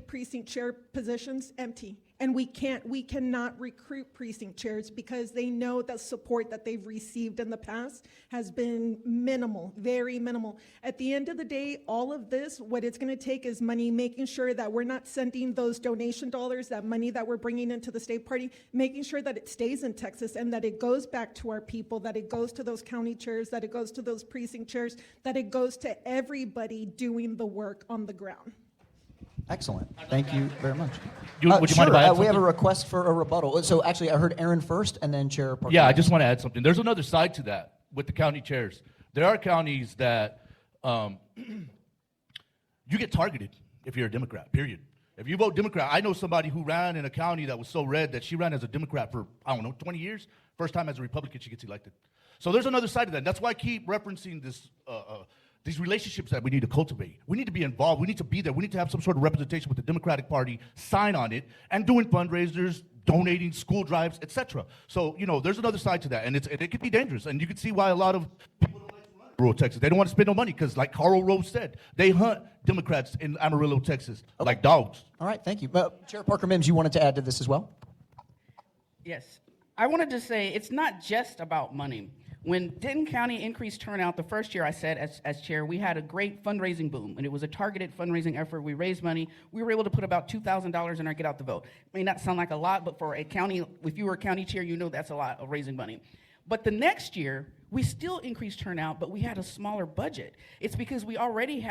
precinct chair positions empty, and we cannot recruit precinct chairs because they know the support that they've received in the past has been minimal, very minimal. At the end of the day, all of this, what it's going to take is money, making sure that we're not sending those donation dollars, that money that we're bringing into the state party, making sure that it stays in Texas and that it goes back to our people, that it goes to those county chairs, that it goes to those precinct chairs, that it goes to everybody doing the work on the ground. Excellent. Thank you very much. Would you mind if I add we have a something? request for a rebuttal. So actually, I heard Aaron first, and then Chair Parker. Yeah, I just want to add something. There's another side to that with the county chairs. There are counties that you get targeted if you're a Democrat, period. If you vote Democrat, I know somebody who ran in a county that was so red that she ran as a Democrat for, 20 years. First time as a Republican she gets elected. So there's another side to that. That's why I keep referencing this these relationships that we need to cultivate. We need to be involved. We need to be there. We need to have some sort of representation with the Democratic Party, sign on it, and doing fundraisers, donating, school drives, etc. So, there's another side to that, and it can be dangerous. And you can see why a lot of people don't like to run in rural Texas. They don't want to spend no money because, like Carl Rose said, they hunt Democrats in Amarillo, Texas, like dogs. All right, thank you. Chair Parker Mims, you wanted to add to this as well? Yes. I wanted to say it's not just about money. When Denton County increased turnout the first year I said as chair, we had a great fundraising boom, and it was a targeted fundraising effort. We raised money. We were able to put about $2,000 in our Get Out the Vote. It may not sound like a lot, but for a county, if you were a county chair, you know that's a lot of raising money. But the next year, we still increased turnout, but we had a smaller budget. It's because we already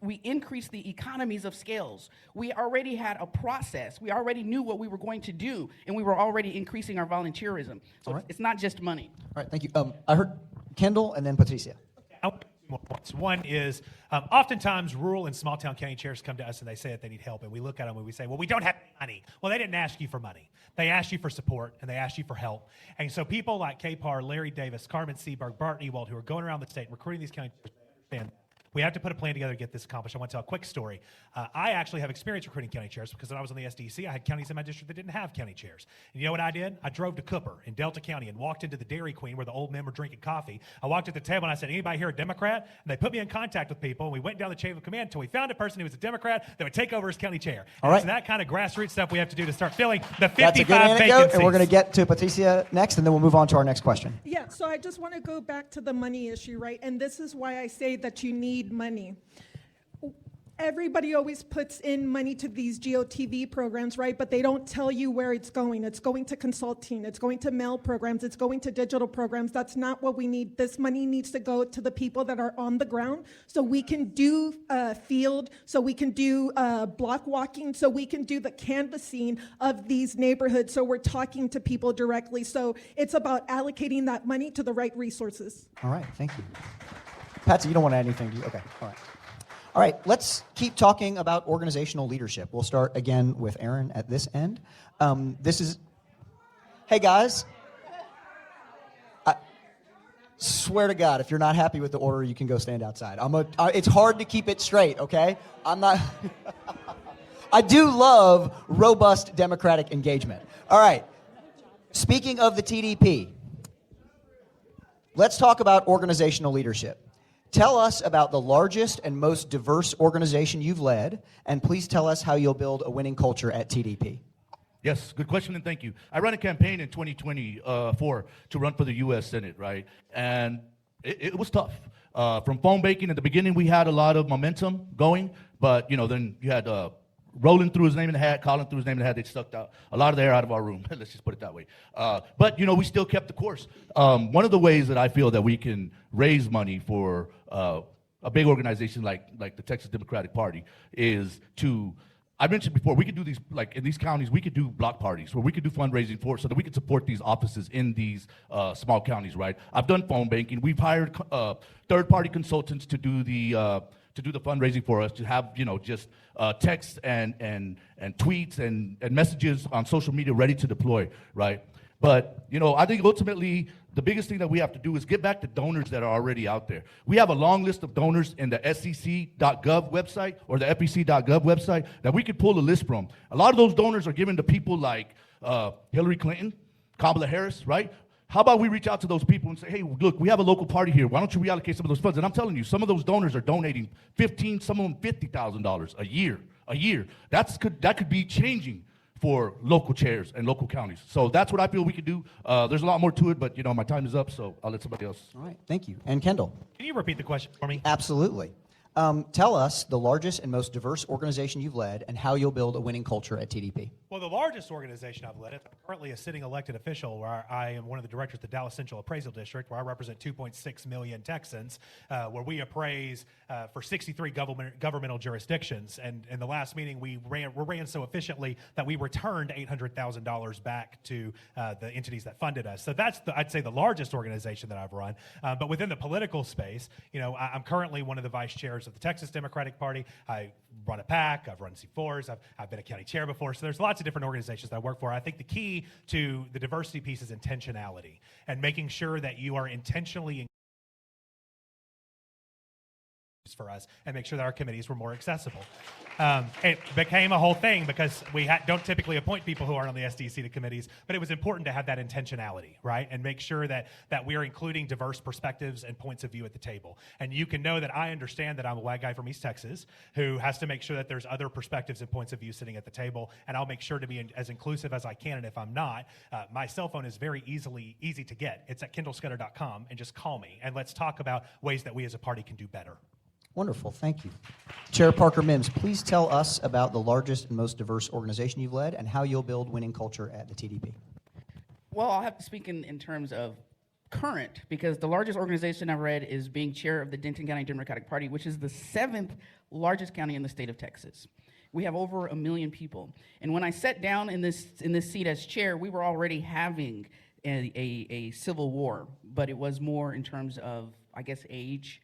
we increased the economies of scales. We already had a process. We already knew what we were going to do, and we were already increasing our volunteerism. So right. it's not just money. All right, thank you. I heard Kendall and then Patricia. I want more points. One is oftentimes rural and small town county chairs come to us and they say that they need help, and we look at them and we say, well, we don't have money. Well, they didn't ask you for money. They asked you for support and they asked you for help. And so people like K-Par, Larry Davis, Carmen Seaberg, Bart Ewald, who are going around the state and recruiting these county chairs, they understand we have to put a plan together to get this accomplished. I want to tell a quick story. I actually have experience recruiting county chairs because when I was on the SDC, I had counties in my district that didn't have county chairs. And you know what I did? I drove to Cooper in Delta County and walked into the Dairy Queen where the old men were drinking coffee. I walked at the table and I said, anybody here a Democrat? And they put me in contact with people, and we went down the chain of command until we found a person who was a Democrat that would take over as county chair. All right. It's that kind of grassroots stuff we have to do to start filling the 55 That's a good anecdote, vacancies. and we're going to get to Patricia next, and then we'll move on to our next question. Yeah, so I just want to go back to the money issue, right? And this is why I say that you need money. Everybody always puts in money to these GOTV programs, right? But they don't tell you where it's going. It's going to consulting. It's going to mail programs. It's going to digital programs. That's not what we need. This money needs to go to the people that are on the ground so we can do field, so we can do block walking, so we can do the canvassing of these neighborhoods. So we're talking to people directly. So it's about allocating that money to the right resources. All right, thank you. Patsy, you don't want to add anything, do you? Okay, all right. All right, let's keep talking about organizational leadership. We'll start again with Aaron at this end. Hey guys, I swear to God, if you're not happy with the order, you can go stand outside. It's hard to keep it straight, okay? I'm not, I do love robust democratic engagement. All right, speaking of the TDP, let's talk about organizational leadership. Tell us about the largest and most diverse organization you've led, and please tell us how you'll build a winning culture at TDP. Yes, good question, and thank you. I ran a campaign in 2024 to run for the U.S. Senate, right? And it was tough. From phone banking, at the beginning, we had a lot of momentum going, but then you had Rolling threw his name in the hat, Colin threw his name in the hat. They sucked out a lot of the air out of our room. Let's just put it that way. But we still kept the course. One of the ways that I feel that we can raise money for a big organization like the Texas Democratic Party is to, I mentioned before, we could do these, like in these counties, we could do block parties where we could do fundraising for so that we could support these offices in these small counties, right? I've done phone banking. We've hired third-party consultants to do the fundraising for us, to have just texts and tweets and messages on social media ready to deploy, right? But I think ultimately the biggest thing that we have to do is get back to donors that are already out there. We have a long list of donors in the SEC.gov website or the FEC.gov website that we could pull a list from. A lot of those donors are given to people like Hillary Clinton, Kamala Harris, right? How about we reach out to those people and say, hey, look, we have a local party here. Why don't you reallocate some of those funds? And I'm telling you, some of those donors are donating $15,000, some of them $50,000 a year. That could be changing for local chairs and local counties. So that's what I feel we could do. There's a lot more to it, but my time is up, so I'll let somebody else. All right, thank you. And Kendall. Can you repeat the question for me? Absolutely. Tell us the largest and most diverse organization you've led and how you'll build a winning culture at TDP. Well, the largest organization I've led, I'm currently a sitting elected official where I am one of the directors of the Dallas Central Appraisal District, where I represent 2.6 million Texans, where we appraise for 63 governmental jurisdictions. And in the last meeting, we ran so efficiently that we returned $800,000 back to the entities that funded us. So that's, I'd say, the largest organization that I've run. But within the political space, I'm currently one of the vice chairs of the Texas Democratic Party. I run a PAC, I've run C4s, I've been a county chair before, so there's lots of different organizations that I work for. I think the key to the diversity piece is intentionality and making sure that you are intentionally for us and make sure that our committees were more accessible. It became a whole thing because we don't typically appoint people who aren't on the SDC to committees, but it was important to have that intentionality, right? And make sure that we're including diverse perspectives and points of view at the table. And you can know that I understand that I'm a white guy from East Texas who has to make sure that there's other perspectives and points of view sitting at the table, and I'll make sure to be as inclusive as I can, and if I'm not, my cell phone is very easy to get. It's at kendallscutter.com, and just call me, and let's talk about ways that we as a party can do better. Wonderful, thank you. Chair Parker Mims, please tell us about the largest and most diverse organization you've led and how you'll build winning culture at the TDP. Well, I'll have to speak in terms of current, because the largest organization I've read is being chair of the Denton County Democratic Party, which is the 7th largest county in the state of Texas. We have over 1 million people. And when I sat down in this seat as chair, we were already having a civil war, but it was more in terms of, I guess, age.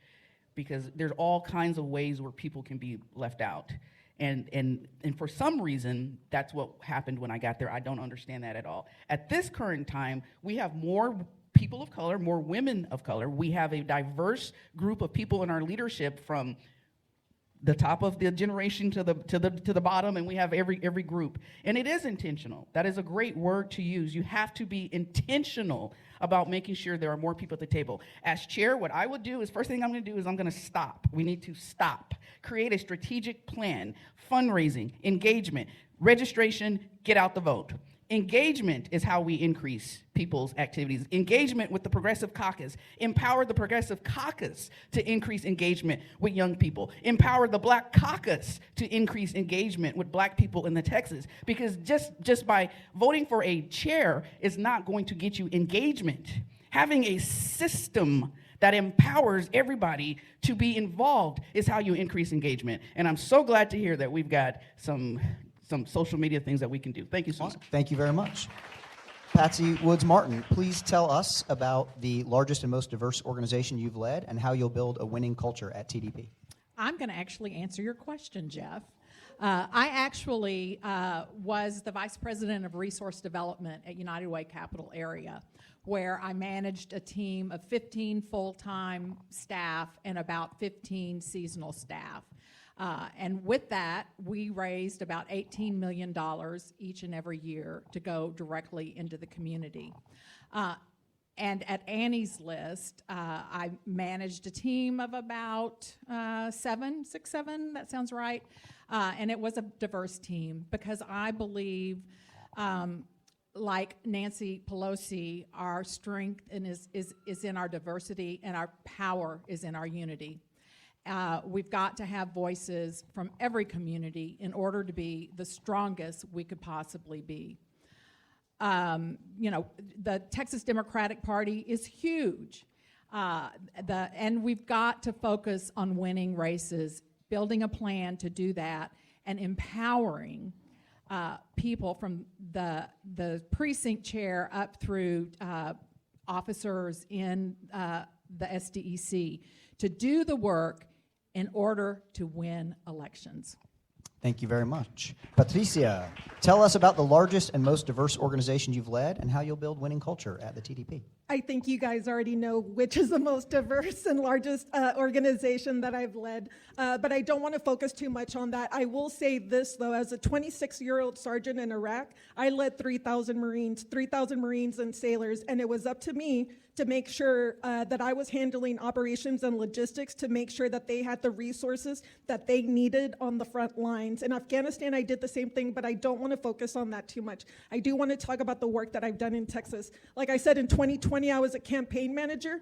because there's all kinds of ways where people can be left out. And for some reason, that's what happened when I got there. I don't understand that at all. At this current time, we have more people of color, more women of color. We have a diverse group of people in our leadership from the top of the generation to the bottom, and we have every group. And it is intentional. That is a great word to use. You have to be intentional about making sure there are more people at the table. As chair, what I would do is, first thing I'm going to do is I'm going to stop. We need to stop. Create a strategic plan, fundraising, engagement, registration, get out the vote. Engagement is how we increase people's activities. Engagement with the Progressive Caucus. Empower the Progressive Caucus to increase engagement with young people. Empower the Black Caucus to increase engagement with Black people in the Texas. Because just by voting for a chair is not going to get you engagement. Having a system that empowers everybody to be involved is how you increase engagement. And I'm so glad to hear that we've got some social media things that we can do. Thank you so much. Thank you very much. Patsy Woods Martin, please tell us about the largest and most diverse organization you've led and how you'll build a winning culture at TDP. I'm going to actually answer your question, Jeff. I actually was the Vice President of Resource Development at United Way Capital Area, where I managed a team of 15 full-time staff and about 15 seasonal staff. And with that, we raised about $18 million each and every year to go directly into the community. And at Annie's List, I managed a team of about 7, that sounds right. And it was a diverse team because I believe, like Nancy Pelosi, our strength is in our diversity and our power is in our unity. We've got to have voices from every community in order to be the strongest we could possibly be. You know, the Texas Democratic Party is huge. And we've got to focus on winning races, building a plan to do that, and empowering people from the precinct chair up through officers in the SDEC to do the work in order to win elections. Thank you very much. Patricia, tell us about the largest and most diverse organization you've led and how you'll build winning culture at the TDP. I think you guys already know which is the most diverse and largest organization that I've led, but I don't want to focus too much on that. I will say this, though, as a 26-year-old sergeant in Iraq, I led 3,000 Marines and sailors, and it was up to me to make sure that I was handling operations and logistics to make sure that they had the resources that they needed on the front lines. In Afghanistan, I did the same thing, but I don't want to focus on that too much. I do want to talk about the work that I've done in Texas. Like I said, in 2020, I was a campaign manager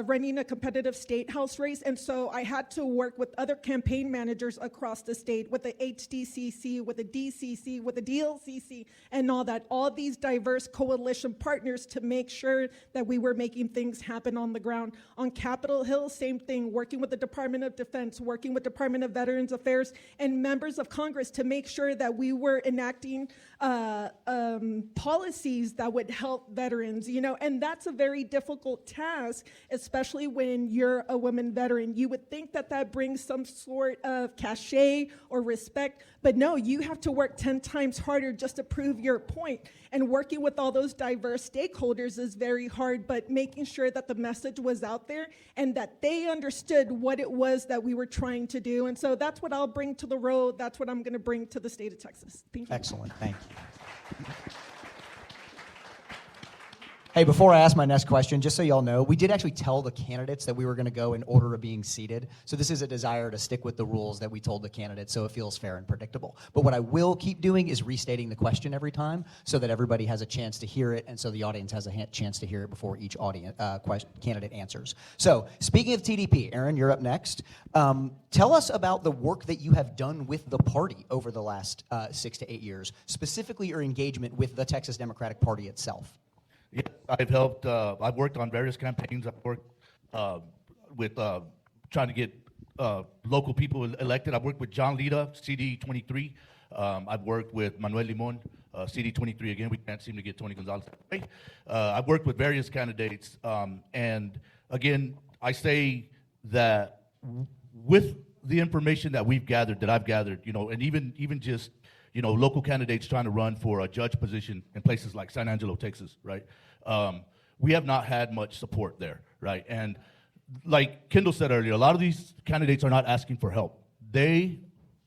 running a competitive state house race, and so I had to work with other campaign managers across the state, with the HDCC, with the DCC, with the DLCC, and all these diverse coalition partners to make sure that we were making things happen on the ground. On Capitol Hill, same thing, working with the Department of Defense, working with Department of Veterans Affairs, and members of Congress to make sure that we were enacting policies that would help veterans, and that's a very difficult task, especially when you're a woman veteran. You would think that that brings some sort of cachet or respect, but no, you have to work 10 times harder just to prove your point. And working with all those diverse stakeholders is very hard, but making sure that the message was out there and that they understood what it was that we were trying to do. And so that's what I'll bring to the road. That's what I'm going to bring to the state of Texas. Thank you. Excellent. Thank you. Hey, before I ask my next question, just so y'all know, we did actually tell the candidates that we were going to go in order of being seated. So this is a desire to stick with the rules that we told the candidates so it feels fair and predictable. But what I will keep doing is restating the question every time so that everybody has a chance to hear it and so the audience has a chance to hear it before each candidate answers. So speaking of TDP, Aaron, you're up next. Tell us about the work that you have done with the party over the last 6 to 8 years, specifically your engagement with the Texas Democratic Party itself. Yes, I've helped. I've worked on various campaigns. I've worked with trying to get local people elected. I've worked with John Lida, CD 23. I've worked with Manuel Limon, CD 23 again. We can't seem to get Tony Gonzalez. I've worked with various candidates. And again, I say that with the information that we've gathered, that I've gathered, and even just, local candidates trying to run for a judge position in places like San Angelo, Texas, right? We have not had much support there, right? And like Kendall said earlier, a lot of these candidates are not asking for help. They're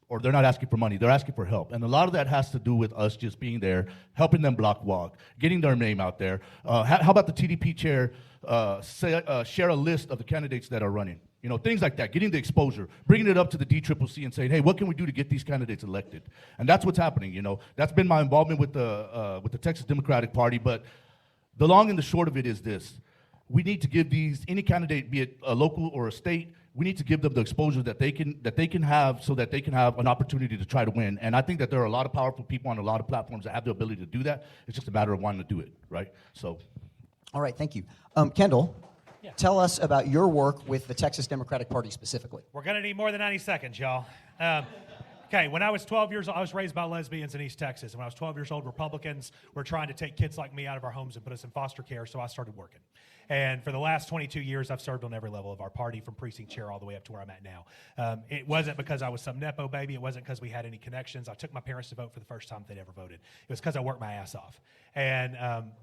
not asking for money, they're asking for help. And a lot of that has to do with us just being there, helping them block walk, getting their name out there. How about the TDP chair share a list of the candidates that are running? Things like that, getting the exposure, bringing it up to the DCCC and saying, hey, what can we do to get these candidates elected? And that's what's happening, That's been my involvement with the Texas Democratic Party, but the long and the short of it is this. We need to give any candidate, be it a local or a state, we need to give them the exposure that they can have so that they can have an opportunity to try to win. And I think that there are a lot of powerful people on a lot of platforms that have the ability to do that. It's just a matter of wanting to do it, right? So. All right, thank you. Kendall, tell us about your work with the Texas Democratic Party specifically. We're going to need more than 90 seconds, y'all. Okay, when I was 12 years old, I was raised by lesbians in East Texas. And when I was 12 years old, Republicans were trying to take kids like me out of our homes and put us in foster care, so I started working. And for the last 22 years, I've served on every level of our party, from precinct chair all the way up to where I'm at now. It wasn't because I was some Nepo baby. It wasn't because we had any connections. I took my parents to vote for the first time they'd ever voted. It was because I worked my ass off. And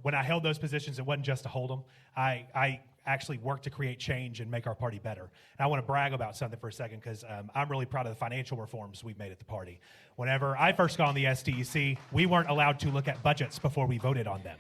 when I held those positions, it wasn't just to hold them. I actually worked to create change and make our party better. And I want to brag about something for a second, because I'm really proud of the financial reforms we've made at the party. Whenever I first got on the SDEC, we weren't allowed to look at budgets before we voted on them.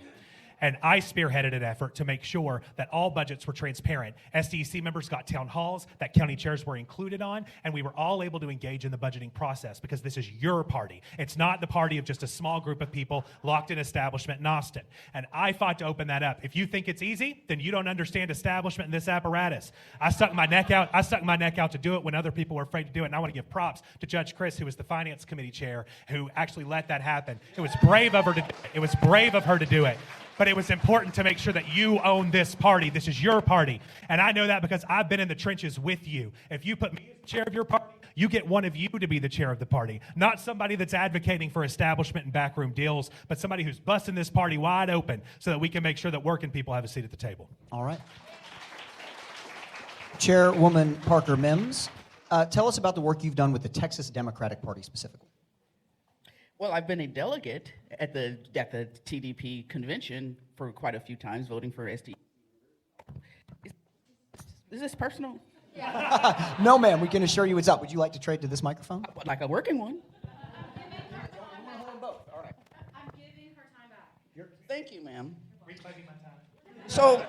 And I spearheaded an effort to make sure that all budgets were transparent. SDEC members got town halls that county chairs were included on, and we were all able to engage in the budgeting process, because this is your party. It's not the party of just a small group of people locked in establishment in Austin. And I fought to open that up. If you think it's easy, then you don't understand establishment in this apparatus. I stuck my neck out to do it when other people were afraid to do it. And I want to give props to Judge Chris, who was the finance committee chair, who actually let that happen. It was brave of her to do it. It was brave of her to do it. But it was important to make sure that you own this party. This is your party. And I know that because I've been in the trenches with you. If you put me as the chair of your party, you get one of you to be the chair of the party. Not somebody that's advocating for establishment and backroom deals, but somebody who's busting this party wide open so that we can make sure that working people have a seat at the table. All right. Chairwoman Parker Mims, tell us about the work you've done with the Texas Democratic Party specifically. Well, I've been a delegate at the TDP convention for quite a few times, voting for SD. Is this personal? No, ma'am. We can assure you it's up. Would you like to trade to this microphone? Like a working one. I'm giving her time back. Thank you, ma'am. So,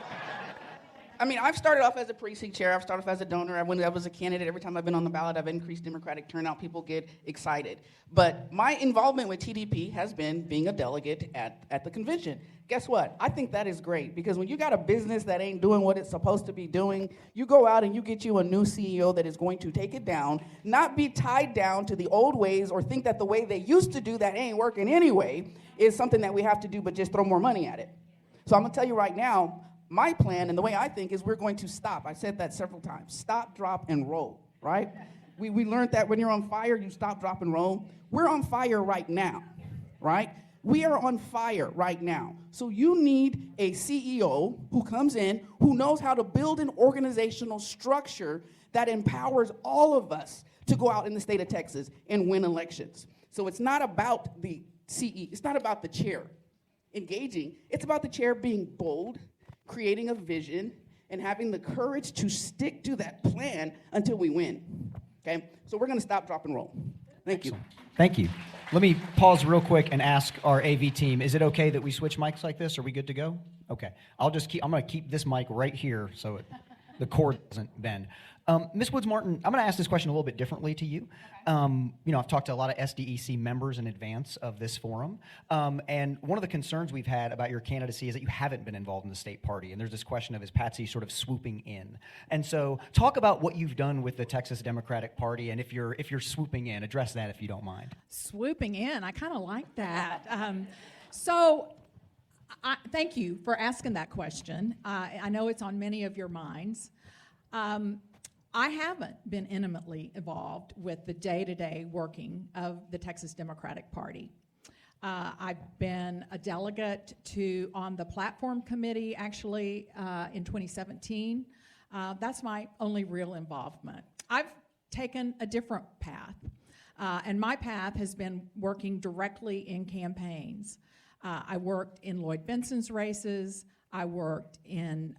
I mean, I've started off as a precinct chair. I've started off as a donor. When I was a candidate, every time I've been on the ballot, I've increased Democratic turnout. People get excited. But my involvement with TDP has been being a delegate at the convention. Guess what? I think that is great, because when you got a business that ain't doing what it's supposed to be doing, you go out and you get you a new CEO that is going to take it down, not be tied down to the old ways or think that the way they used to do that ain't working anyway is something that we have to do, but just throw more money at it. So I'm going to tell you right now, my plan and the way I think is we're going to stop. I said that several times. Stop, drop, and roll, right? We learned that when you're on fire, you stop, drop, and roll. We're on fire right now, right? We are on fire right now. So you need a CEO who comes in, who knows how to build an organizational structure that empowers all of us to go out in the state of Texas and win elections. So it's not about the CEO. It's not about the chair engaging. It's about the chair being bold, creating a vision, and having the courage to stick to that plan until we win, okay? So we're gonna stop, drop, and roll. Thank you. Thank you. Let me pause real quick and ask our AV team, is it okay that we switch mics like this? Are we good to go? Okay. I'm gonna keep this mic right here so the cord doesn't bend. Ms. Woods-Martin, I'm gonna ask this question a little bit differently to you. I've talked to a lot of SDEC members in advance of this forum, and one of the concerns we've had about your candidacy is that you haven't been involved in the state party, and there's this question of, is Patsy sort of swooping in? And so talk about what you've done with the Texas Democratic Party, and if you're swooping in, address that if you don't mind. Swooping in, I kind of like that. Thank you for asking that question. I know it's on many of your minds. I haven't been intimately involved with the day-to-day working of the Texas Democratic Party. I've been a delegate on the platform committee, actually, in 2017. That's my only real involvement. I've taken a different path, and my path has been working directly in campaigns. I worked in Lloyd Benson's races. I worked in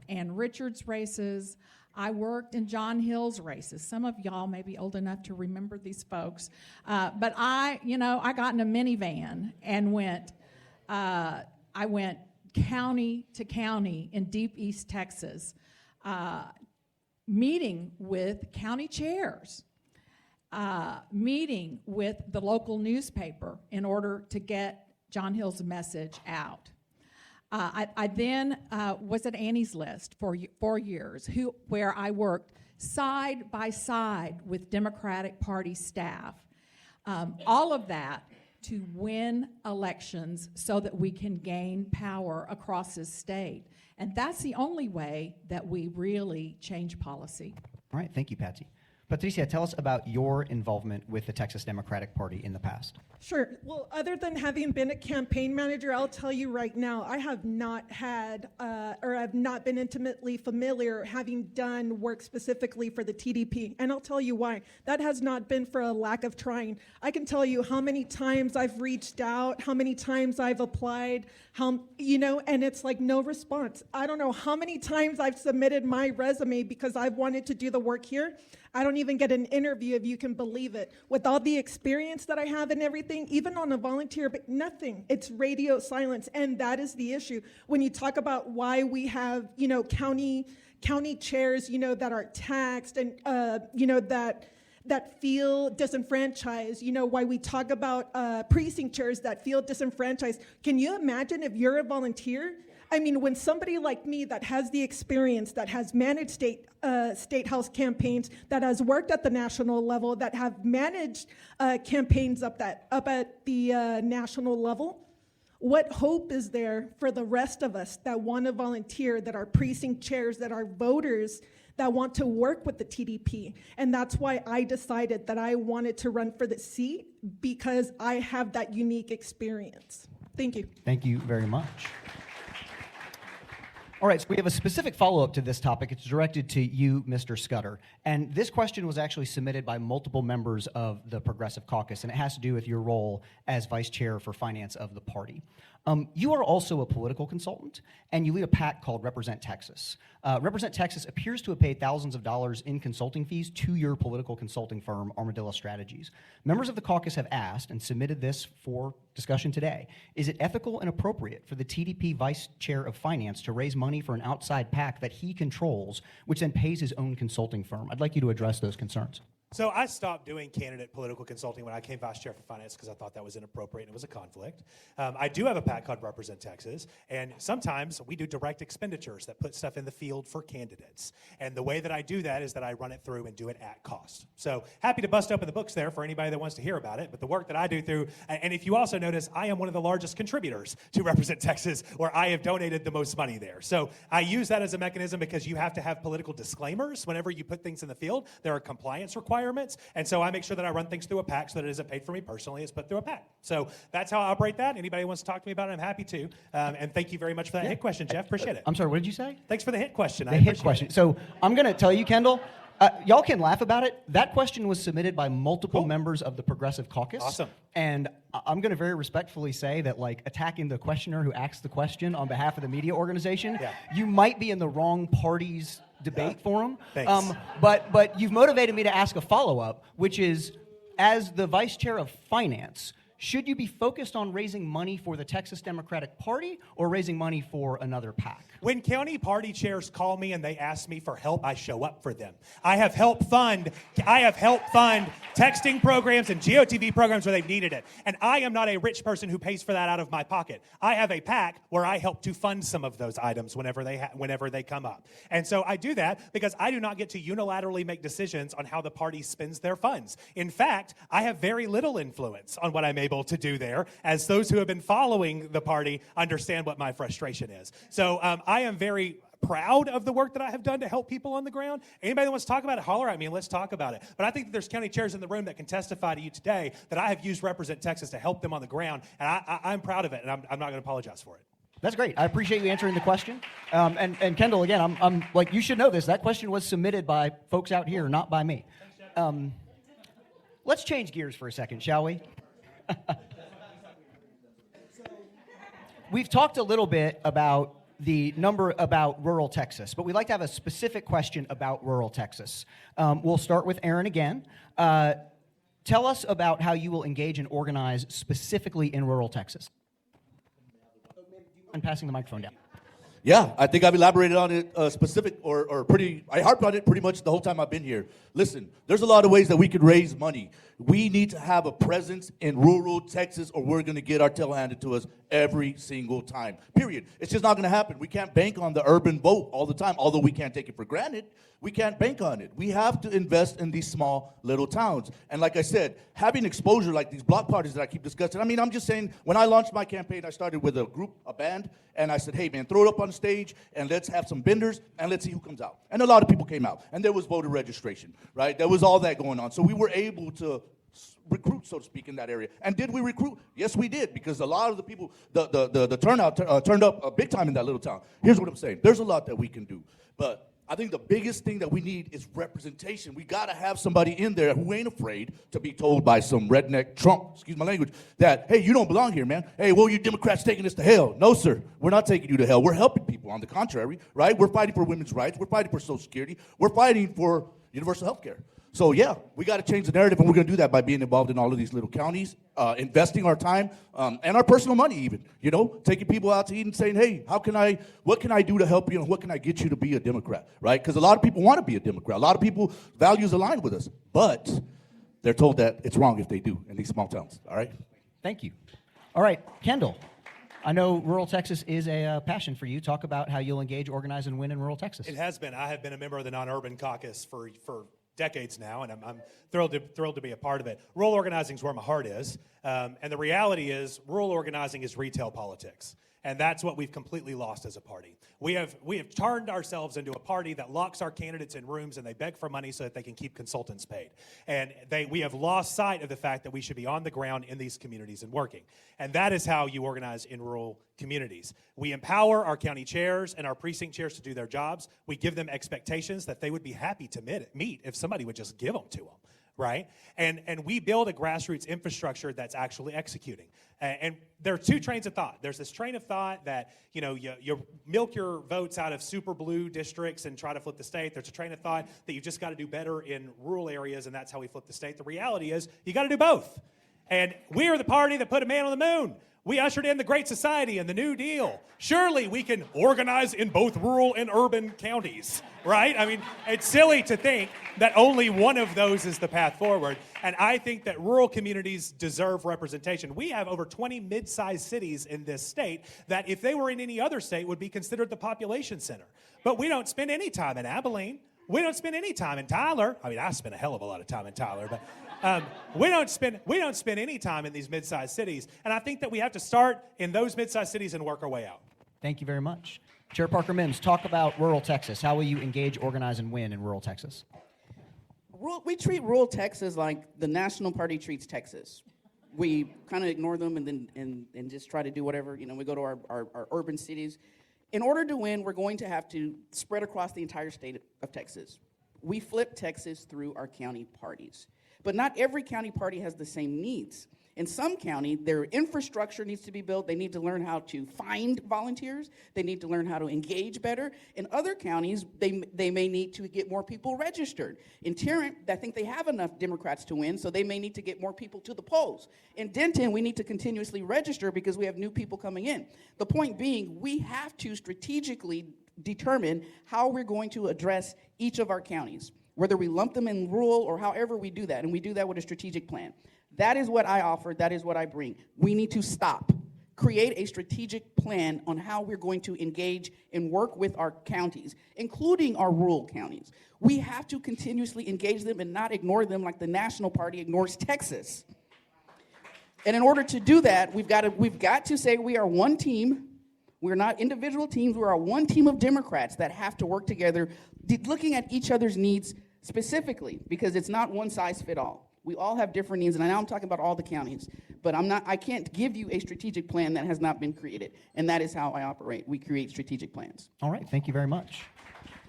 Ann Richards' races. I worked in John Hill's races. Some of y'all may be old enough to remember these folks. But I got in a minivan and I went county to county in deep East Texas, meeting with county chairs, meeting with the local newspaper in order to get John Hill's message out. I then was at Annie's List for 4 years, where I worked side by side with Democratic Party staff. All of that to win elections so that we can gain power across this state. And that's the only way that we really change policy. All right, thank you, Patsy. Patricia, tell us about your involvement with the Texas Democratic Party in the past. Sure. Well, other than having been a campaign manager, I'll tell you right now, I have not had, or I've not been intimately familiar having done work specifically for the TDP. And I'll tell you why. That has not been for a lack of trying. I can tell you how many times I've reached out, how many times I've applied, and it's like no response. I don't know how many times I've submitted my resume because I've wanted to do the work here. I don't even get an interview, if you can believe it. With all the experience that I have and everything, even on a volunteer, but nothing. It's radio silence, and that is the issue. When you talk about why we have, county chairs, that are taxed and, that feel disenfranchised, why we talk about precinct chairs that feel disenfranchised. Can you imagine if you're a volunteer? I mean, when somebody like me that has the experience, that has managed state house campaigns, that has worked at the national level, that have managed campaigns up at the national level, what hope is there for the rest of us that want to volunteer, that are precinct chairs, that are voters, that want to work with the TDP? And that's why I decided that I wanted to run for the seat, because I have that unique experience. Thank you. Thank you very much. All right, so we have a specific follow-up to this topic. It's directed to you, Mr. Scudder. And this question was actually submitted by multiple members of the Progressive Caucus, and it has to do with your role as vice chair for finance of the party. You are also a political consultant, and you lead a PAC called Represent Texas. Represent Texas appears to have paid thousands of dollars in consulting fees to your political consulting firm, Armadillo Strategies. Members of the caucus have asked and submitted this for discussion today. Is it ethical and appropriate for the TDP vice chair of finance to raise money for an outside PAC that he controls, which then pays his own consulting firm? I'd like you to address those concerns. So I stopped doing candidate political consulting when I came vice chair for finance because I thought that was inappropriate and it was a conflict. I do have a PAC called Represent Texas, and sometimes we do direct expenditures that put stuff in the field for candidates. And the way that I do that is that I run it through and do it at cost. So happy to bust open the books there for anybody that wants to hear about it, but the work that I do through, and if you also notice, I am one of the largest contributors to Represent Texas, where I have donated the most money there. So I use that as a mechanism because you have to have political disclaimers whenever you put things in the field. There are compliance requirements. And so I make sure that I run things through a PAC so that it isn't paid for me personally, it's put through a PAC. So that's how I operate that. Anybody who wants to talk to me about it, I'm happy to. And thank you very much for that hit question, Jeff. Appreciate it. I'm sorry, what did you say? Thanks for the hit question. The hit question. So I'm going to tell you, Kendall, y'all can laugh about it. That question was submitted by multiple members of the Progressive Caucus. Awesome. And I'm going to very respectfully say that, attacking the questioner who asked the question on behalf of the media organization, you might be in the wrong party's debate forum. Thanks. But you've motivated me to ask a follow-up, which is, as the vice chair of finance, should you be focused on raising money for the Texas Democratic Party or raising money for another PAC? When county party chairs call me and they ask me for help, I show up for them. I have helped fund texting programs and GOTV programs where they've needed it. And I am not a rich person who pays for that out of my pocket. I have a PAC where I help to fund some of those items whenever they come up. And so I do that because I do not get to unilaterally make decisions on how the party spends their funds. In fact, I have very little influence on what I'm able to do there, as those who have been following the party understand what my frustration is. So I am very proud of the work that I have done to help people on the ground. Anybody that wants to talk about it, holler at me and let's talk about it. But I think that there's county chairs in the room that can testify to you today that I have used Represent Texas to help them on the ground, and I'm proud of it, and I'm not going to apologize for it. That's great. I appreciate you answering the question. And Kendall, again, I'm like, you should know this. That question was submitted by folks out here, not by me. Let's change gears for a second, shall we? We've talked a little bit about rural Texas, but we'd like to have a specific question about rural Texas. We'll start with Aaron again. Tell us about how you will engage and organize specifically in rural Texas. And passing the microphone down. Yeah, I think I've elaborated on it I harped on it pretty much the whole time I've been here. Listen, there's a lot of ways that we could raise money. We need to have a presence in rural Texas or we're going to get our tail handed to us every single time, period. It's just not going to happen. We can't bank on the urban vote all the time, although we can't take it for granted. We can't bank on it. We have to invest in these small little towns. And like I said, having exposure like these block parties that I keep discussing, I mean, I'm just saying, when I launched my campaign, I started with a group, a band, and I said, hey, man, throw it up on stage, and let's have some vendors, and let's see who comes out. And a lot of people came out, and there was voter registration, right? There was all that going on. So we were able to recruit, so to speak, in that area. And did we recruit? Yes, we did, because a lot of the people, the turnout turned up big time in that little town. Here's what I'm saying. There's a lot that we can do, but I think the biggest thing that we need is representation. We got to have somebody in there who ain't afraid to be told by some redneck Trump, excuse my language, that, hey, you don't belong here, man. Hey, well, you Democrats taking us to hell. No, sir, we're not taking you to hell. We're helping people. On the contrary, right? We're fighting for women's rights. We're fighting for Social Security. We're fighting for universal health care. So, yeah, we got to change the narrative, and we're going to do that by being involved in all of these little counties, investing our time and our personal money even, taking people out to eat and saying, hey, what can I do to help you, and what can I get you to be a Democrat, right? Because a lot of people want to be a Democrat. A lot of people values align with us, but they're told that it's wrong if they do in these small towns, all right? Thank you. All right, Kendall, I know rural Texas is a passion for you. Talk about how you'll engage, organize, and win in rural Texas. It has been. I have been a member of the non-urban caucus for decades now, and I'm thrilled to be a part of it. Rural organizing is where my heart is, and the reality is rural organizing is retail politics, and that's what we've completely lost as a party. We have turned ourselves into a party that locks our candidates in rooms and they beg for money so that they can keep consultants paid. And we have lost sight of the fact that we should be on the ground in these communities and working. And that is how you organize in rural communities. We empower our county chairs and our precinct chairs to do their jobs. We give them expectations that they would be happy to meet if somebody would just give them to them. Right? And we build a grassroots infrastructure that's actually executing. And there are two trains of thought. There's this train of thought that, you milk your votes out of super blue districts and try to flip the state. There's a train of thought that you've just got to do better in rural areas, and that's how we flip the state. The reality is you got to do both. And we are the party that put a man on the moon. We ushered in the Great Society and the New Deal. Surely we can organize in both rural and urban counties, right? I mean, it's silly to think that only one of those is the path forward. And I think that rural communities deserve representation. We have over 20 mid-sized cities in this state that if they were in any other state would be considered the population center. But we don't spend any time in Abilene. We don't spend any time in Tyler. I mean, I spend a hell of a lot of time in Tyler, but we don't spend any time in these mid-sized cities. And I think that we have to start in those mid-sized cities and work our way out. Thank you very much. Chair Parker Mims, talk about rural Texas. How will you engage, organize, and win in rural Texas? We treat rural Texas like the national party treats Texas. We kind of ignore them and just try to do whatever. We go to our urban cities. In order to win, we're going to have to spread across the entire state of Texas. We flip Texas through our county parties. But not every county party has the same needs. In some county, their infrastructure needs to be built. They need to learn how to find volunteers. They need to learn how to engage better. In other counties, they may need to get more people registered. In Tarrant, I think they have enough Democrats to win, so they may need to get more people to the polls. In Denton, we need to continuously register because we have new people coming in. The point being, we have to strategically determine how we're going to address each of our counties, whether we lump them in rural or however we do that, and we do that with a strategic plan. That is what I offer. That is what I bring. We need to stop, create a strategic plan on how we're going to engage and work with our counties, including our rural counties. We have to continuously engage them and not ignore them like the national party ignores Texas. And in order to do that, we've got to say we are one team. We're not individual teams. We are one team of Democrats that have to work together, looking at each other's needs specifically, because it's not one size fit all. We all have different needs, and I know I'm talking about all the counties, but I can't give you a strategic plan that has not been created, and that is how I operate. We create strategic plans. All right, thank you very much.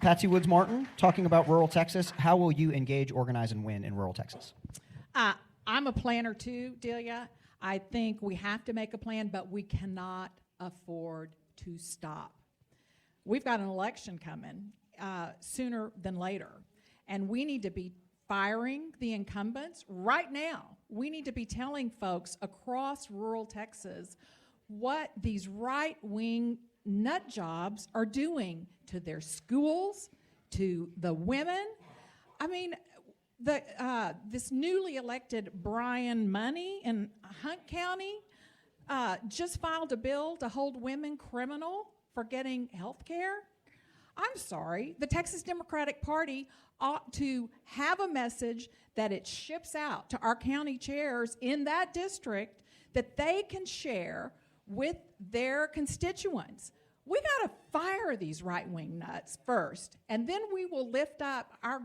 Patsy Woods Martin, talking about rural Texas. How will you engage, organize, and win in rural Texas? I'm a planner too, Delia. I think we have to make a plan, but we cannot afford to stop. We've got an election coming sooner than later, and we need to be firing the incumbents right now. We need to be telling folks across rural Texas what these right-wing nut jobs are doing to their schools, to the women. I mean, this newly elected Brian Money in Hunt County just filed a bill to hold women criminal for getting health care. I'm sorry, the Texas Democratic Party ought to have a message that it ships out to our county chairs in that district that they can share with their constituents. We got to fire these right-wing nuts first, and then we will lift up our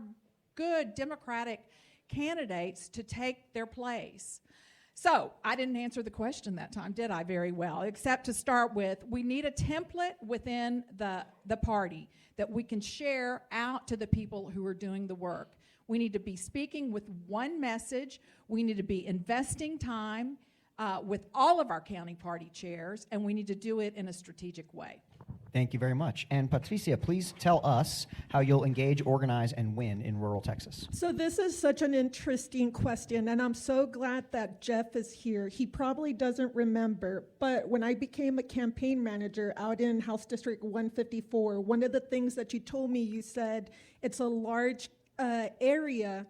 good Democratic candidates to take their place. So I didn't answer the question that time, did I, very well, except to start with, we need a template within the party that we can share out to the people who are doing the work. We need to be speaking with one message. We need to be investing time with all of our county party chairs, and we need to do it in a strategic way. Thank you very much. And Patricia, please tell us how you'll engage, organize, and win in rural Texas. So this is such an interesting question, and I'm so glad that Jeff is here. He probably doesn't remember, but when I became a campaign manager out in House District 154, one of the things that you told me, you said it's a large area,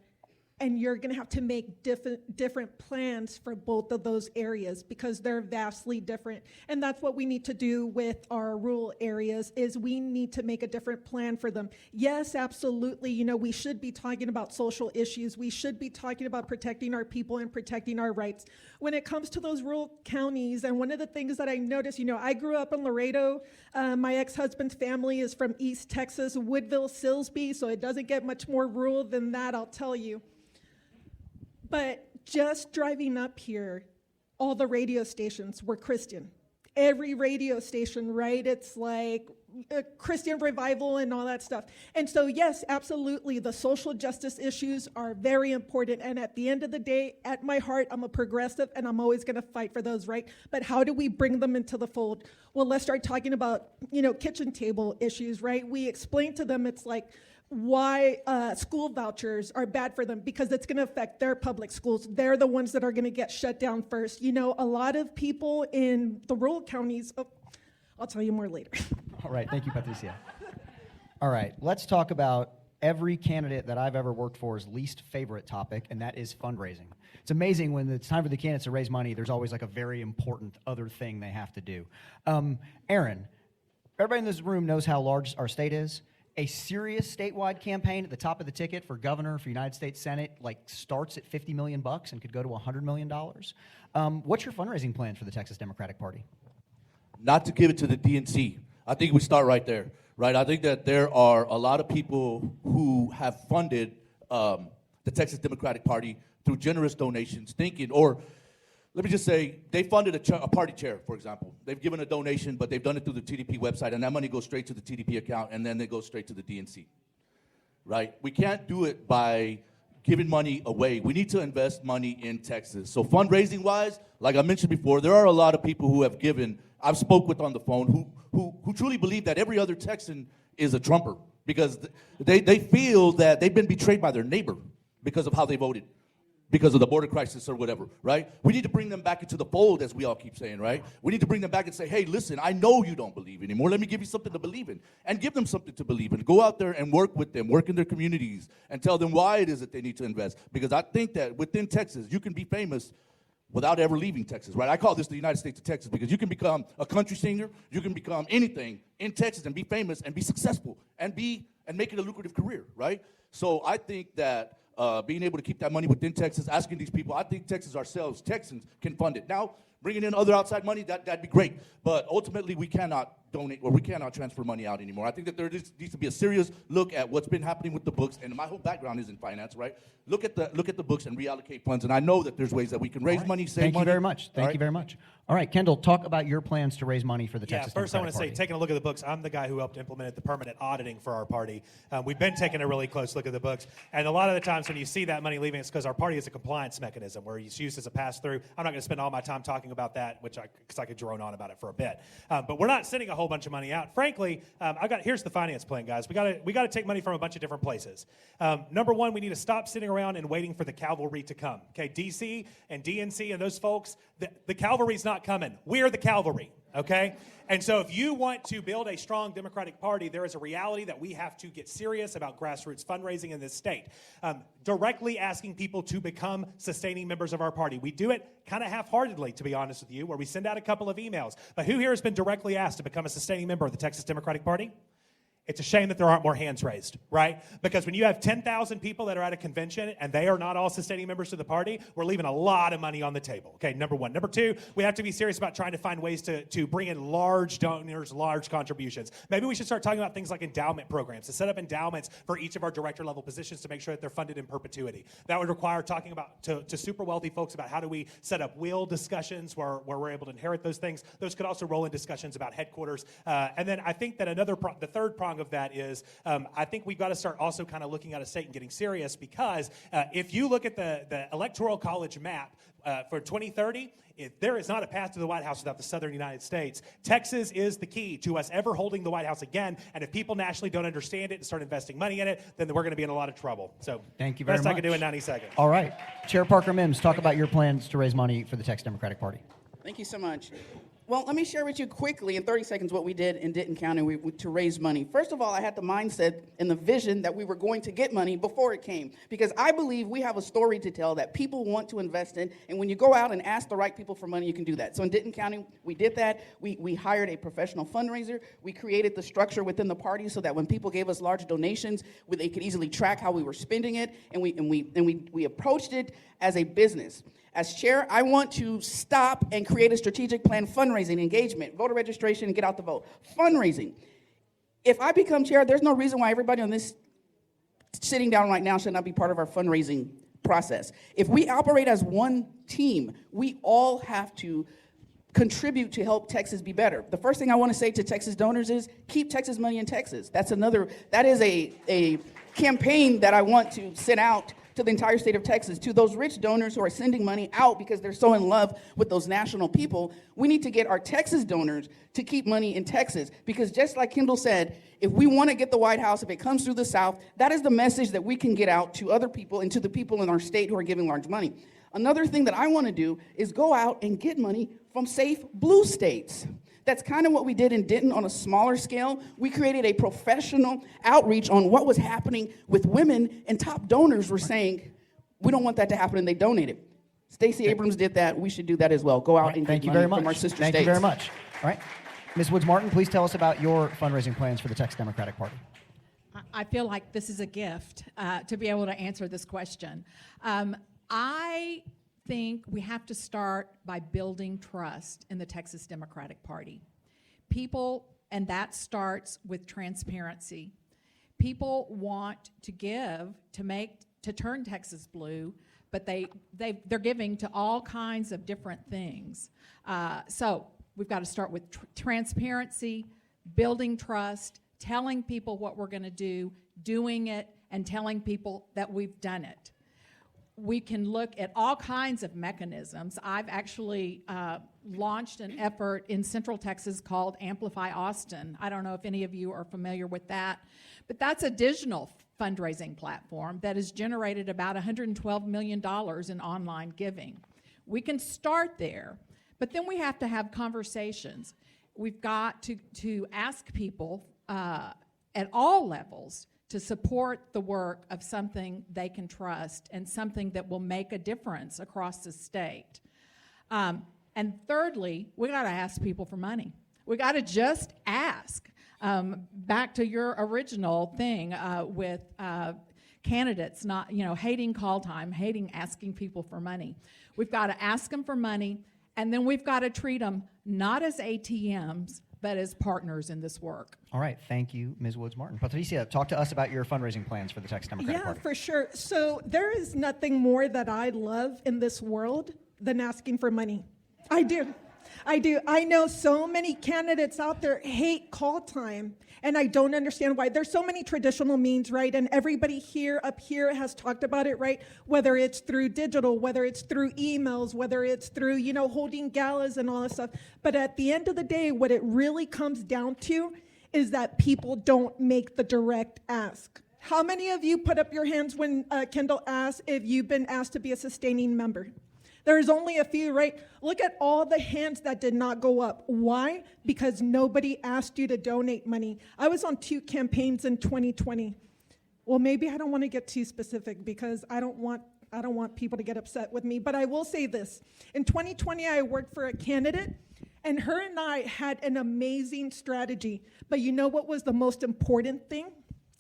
and you're going to have to make different plans for both of those areas because they're vastly different. And that's what we need to do with our rural areas, is we need to make a different plan for them. Yes, absolutely, you know, we should be talking about social issues. We should be talking about protecting our people and protecting our rights. When it comes to those rural counties, and one of the things that I noticed, you know, I grew up in Laredo. My ex-husband's family is from East Texas, Woodville, Silsbee, so it doesn't get much more rural than that, I'll tell you. But just driving up here, all the radio stations were Christian. Every radio station, right? It's like a Christian revival and all that stuff. And so, yes, absolutely, the social justice issues are very important. And at the end of the day, at my heart, I'm a progressive, and I'm always going to fight for those, right? But how do we bring them into the fold? Well, let's start talking about, you know, kitchen table issues, right? We explain to them, it's like, why school vouchers are bad for them, because it's going to affect their public schools. They're the ones that are going to get shut down first. You know, a lot of people in the rural counties, I'll tell you more later. All right, thank you, Patricia. All right, let's talk about every candidate that I've ever worked for's least favorite topic, and that is fundraising. It's amazing when it's time for the candidates to raise money, there's always like a very important other thing they have to do. Aaron, everybody in this room knows how large our state is. A serious statewide campaign at the top of the ticket for governor, for United States Senate, like starts at $50 million and could go to $100 million. What's your fundraising plan for the Texas Democratic Party? Not to give it to the DNC. I think we start right there, right? I think that there are a lot of people who have funded the Texas Democratic Party through generous donations, thinking, or let me just say, they funded a party chair, for example. They've given a donation, but they've done it through the TDP website, and that money goes straight to the TDP account, and then it goes straight to the DNC, right? We can't do it by giving money away. We need to invest money in Texas. So fundraising-wise, like I mentioned before, there are a lot of people who have given, I've spoke with on the phone, who truly believe that every other Texan is a Trumper, because they feel that they've been betrayed by their neighbor because of how they voted, because of the border crisis or whatever, right? We need to bring them back into the fold, as we all keep saying, right? We need to bring them back and say, hey, listen, I know you don't believe anymore. Let me give you something to believe in, and give them something to believe in. Go out there and work with them, work in their communities, and tell them why it is that they need to invest. Because I think that within Texas, you can be famous without ever leaving Texas, right? I call this the United States of Texas, because you can become a country singer, you can become anything in Texas and be famous and be successful and make it a lucrative career, right? So I think that being able to keep that money within Texas, asking these people, I think Texas ourselves, Texans, can fund it. Now, bringing in other outside money, that'd be great. But ultimately, we cannot donate, or we cannot transfer money out anymore. I think that there needs to be a serious look at what's been happening with the books, and my whole background is in finance, right? Look at the books and reallocate funds, and I know that there's ways that we can raise money, save money. Thank you very much. Thank you very much. All right, Kendall, talk about your plans to raise money for the Texas First I want Democratic to say, Party. taking a look at the books, I'm the guy who helped implement the permanent auditing for our party. We've been taking a really close look at the books, and a lot of the times when you see that money leaving, it's because our party is a compliance mechanism where it's used as a pass-through. I'm not going to spend all my time talking about that, because I could drone on about it for a bit. But we're not sending a whole bunch of money out. Frankly, here's the finance plan, guys. We got to take money from a bunch of different places. Number one, we need to stop sitting around and waiting for the cavalry to come. Okay, DC and DNC and those folks, the cavalry's not coming. We're the cavalry, okay? And so if you want to build a strong Democratic Party, there is a reality that we have to get serious about grassroots fundraising in this state. Directly asking people to become sustaining members of our party. We do it kind of half-heartedly, to be honest with you, where we send out a couple of emails. But who here has been directly asked to become a sustaining member of the Texas Democratic Party? It's a shame that there aren't more hands raised, right? Because when you have 10,000 people that are at a convention and they are not all sustaining members of the party, we're leaving a lot of money on the table. Okay, number one. Number two, we have to be serious about trying to find ways to bring in large donors, large contributions. Maybe we should start talking about things like endowment programs, to set up endowments for each of our director level positions to make sure that they're funded in perpetuity. That would require talking about to super wealthy folks about how do we set up will discussions where we're able to inherit those things. Those could also roll in discussions about headquarters. And then I think that the third prong of that is I think we've got to start also kind of looking at a state and getting serious, because if you look at the Electoral College map for 2030, there is not a path to the White House without the southern United States. Texas is the key to us ever holding the White House again, and if people nationally don't understand it and start investing money in it, then we're going to be in a lot of trouble. So thank you very much. Best I can do in 90 seconds. All right. Chair Parker Mims, talk about your plans to raise money for the Texas Democratic Party. Thank you so much. Well, let me share with you quickly in 30 seconds what we did in Denton County to raise money. First of all, I had the mindset and the vision that we were going to get money before it came, because I believe we have a story to tell that people want to invest in, and when you go out and ask the right people for money, you can do that. So in Denton County, we did that. We hired a professional fundraiser. We created the structure within the party so that when people gave us large donations, they could easily track how we were spending it, and we approached it as a business. As chair, I want to stop and create a strategic plan, fundraising, engagement, voter registration, get out the vote. Fundraising. If I become chair, there's no reason why everybody on this sitting down right now should not be part of our fundraising process. If we operate as one team, we all have to contribute to help Texas be better. The first thing I want to say to Texas donors is keep Texas money in Texas. That is a campaign that I want to send out to the entire state of Texas. To those rich donors who are sending money out because they're so in love with those national people, we need to get our Texas donors to keep money in Texas. Because just like Kendall said, if we want to get the White House, if it comes through the South, that is the message that we can get out to other people and to the people in our state who are giving large money. Another thing that I want to do is go out and get money from safe blue states. That's kind of what we did in Denton on a smaller scale. We created a professional outreach on what was happening with women, and top donors were saying, we don't want that to happen, and they donated. Stacey Abrams did that. We should do that as well. Go out and get money from our sister states. Thank you very much. All right. Ms. Woods-Martin, please tell us about your fundraising plans for the Texas Democratic Party. I feel like this is a gift to be able to answer this question. I think we have to start by building trust in the Texas Democratic Party. People, and that starts with transparency. People want to give to turn Texas blue, but they're giving to all kinds of different things. So we've got to start with transparency, building trust, telling people what we're going to do, doing it, and telling people that we've done it. We can look at all kinds of mechanisms. I've actually launched an effort in Central Texas called Amplify Austin. I don't know if any of you are familiar with that, but that's a digital fundraising platform that has generated about $112 million in online giving. We can start there, but then we have to have conversations. We've got to ask people at all levels to support the work of something they can trust and something that will make a difference across the state. And thirdly, we got to ask people for money. We got to just ask. Back to your original thing with candidates not, hating call time, hating asking people for money. We've got to ask them for money, and then we've got to treat them not as ATMs, but as partners in this work. All right, thank you, Ms. Woods-Martin. Patricia, talk to us about your fundraising plans for the Texas Democratic Yeah, Party. for sure. So there is nothing more that I love in this world than asking for money. I do. I know so many candidates out there hate call time, and I don't understand why. There's so many traditional means, right? And everybody up here has talked about it, right? Whether it's through digital, whether it's through emails, whether it's through, holding galas and all that stuff. But at the end of the day, what it really comes down to is that people don't make the direct ask. How many of you put up your hands when Kendall asked if you've been asked to be a sustaining member? There's only a few, right? Look at all the hands that did not go up. Why? Because nobody asked you to donate money. I was on 2 campaigns in 2020. Well, maybe I don't want to get too specific because I don't want people to get upset with me, but I will say this. In 2020, I worked for a candidate, and her and I had an amazing strategy. But you know what was the most important thing?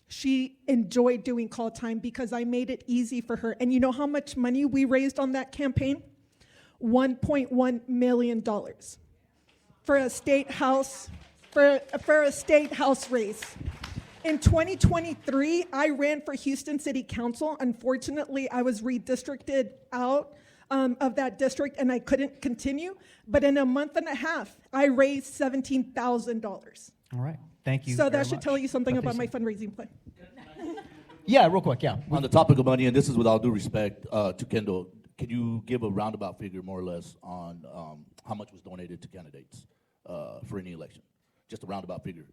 She enjoyed doing call time because I made it easy for her. And you know how much money we raised on that campaign? $1.1 million for a state house race. In 2023, I ran for Houston City Council. Unfortunately, I was redistricted out of that district and I couldn't continue. But in a month and a half, I raised $17,000. All right, thank you. So very that should much. tell you something about my Patricia. fundraising plan. Yeah, real quick, yeah. On the topic of money, and this is with all due respect to Kendall, can you give a roundabout figure, more or less, on how much was donated to candidates for any election? Just a roundabout figure.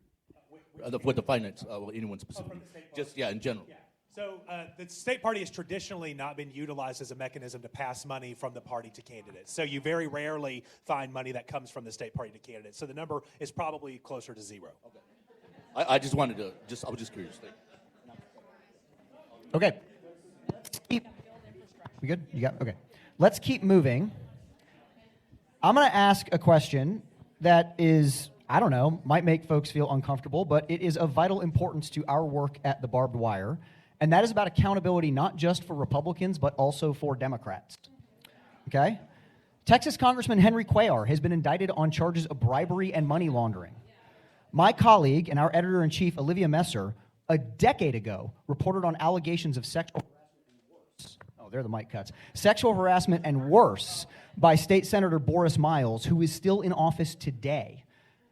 With the finance, anyone specifically. Just, in general. Yeah. So the state party has traditionally not been utilized as a mechanism to pass money from the party to candidates. So you very rarely find money that comes from the state party to candidates. So the number is probably closer to 0. Okay. I just wanted to, I was just curious. Okay. We good? Okay. Let's keep moving. I'm going to ask a question that is, I don't know, might make folks feel uncomfortable, but it is of vital importance to our work at the Barbed Wire, and that is about accountability not just for Republicans, but also for Democrats. Okay? Texas Congressman Henry Cuellar has been indicted on charges of bribery and money laundering. My colleague and our editor-in-chief, Olivia Messer, a decade ago, reported on allegations of sexual harassment and worse. Oh, there are the mic cuts. Sexual harassment and worse by State Senator Boris Miles, who is still in office today.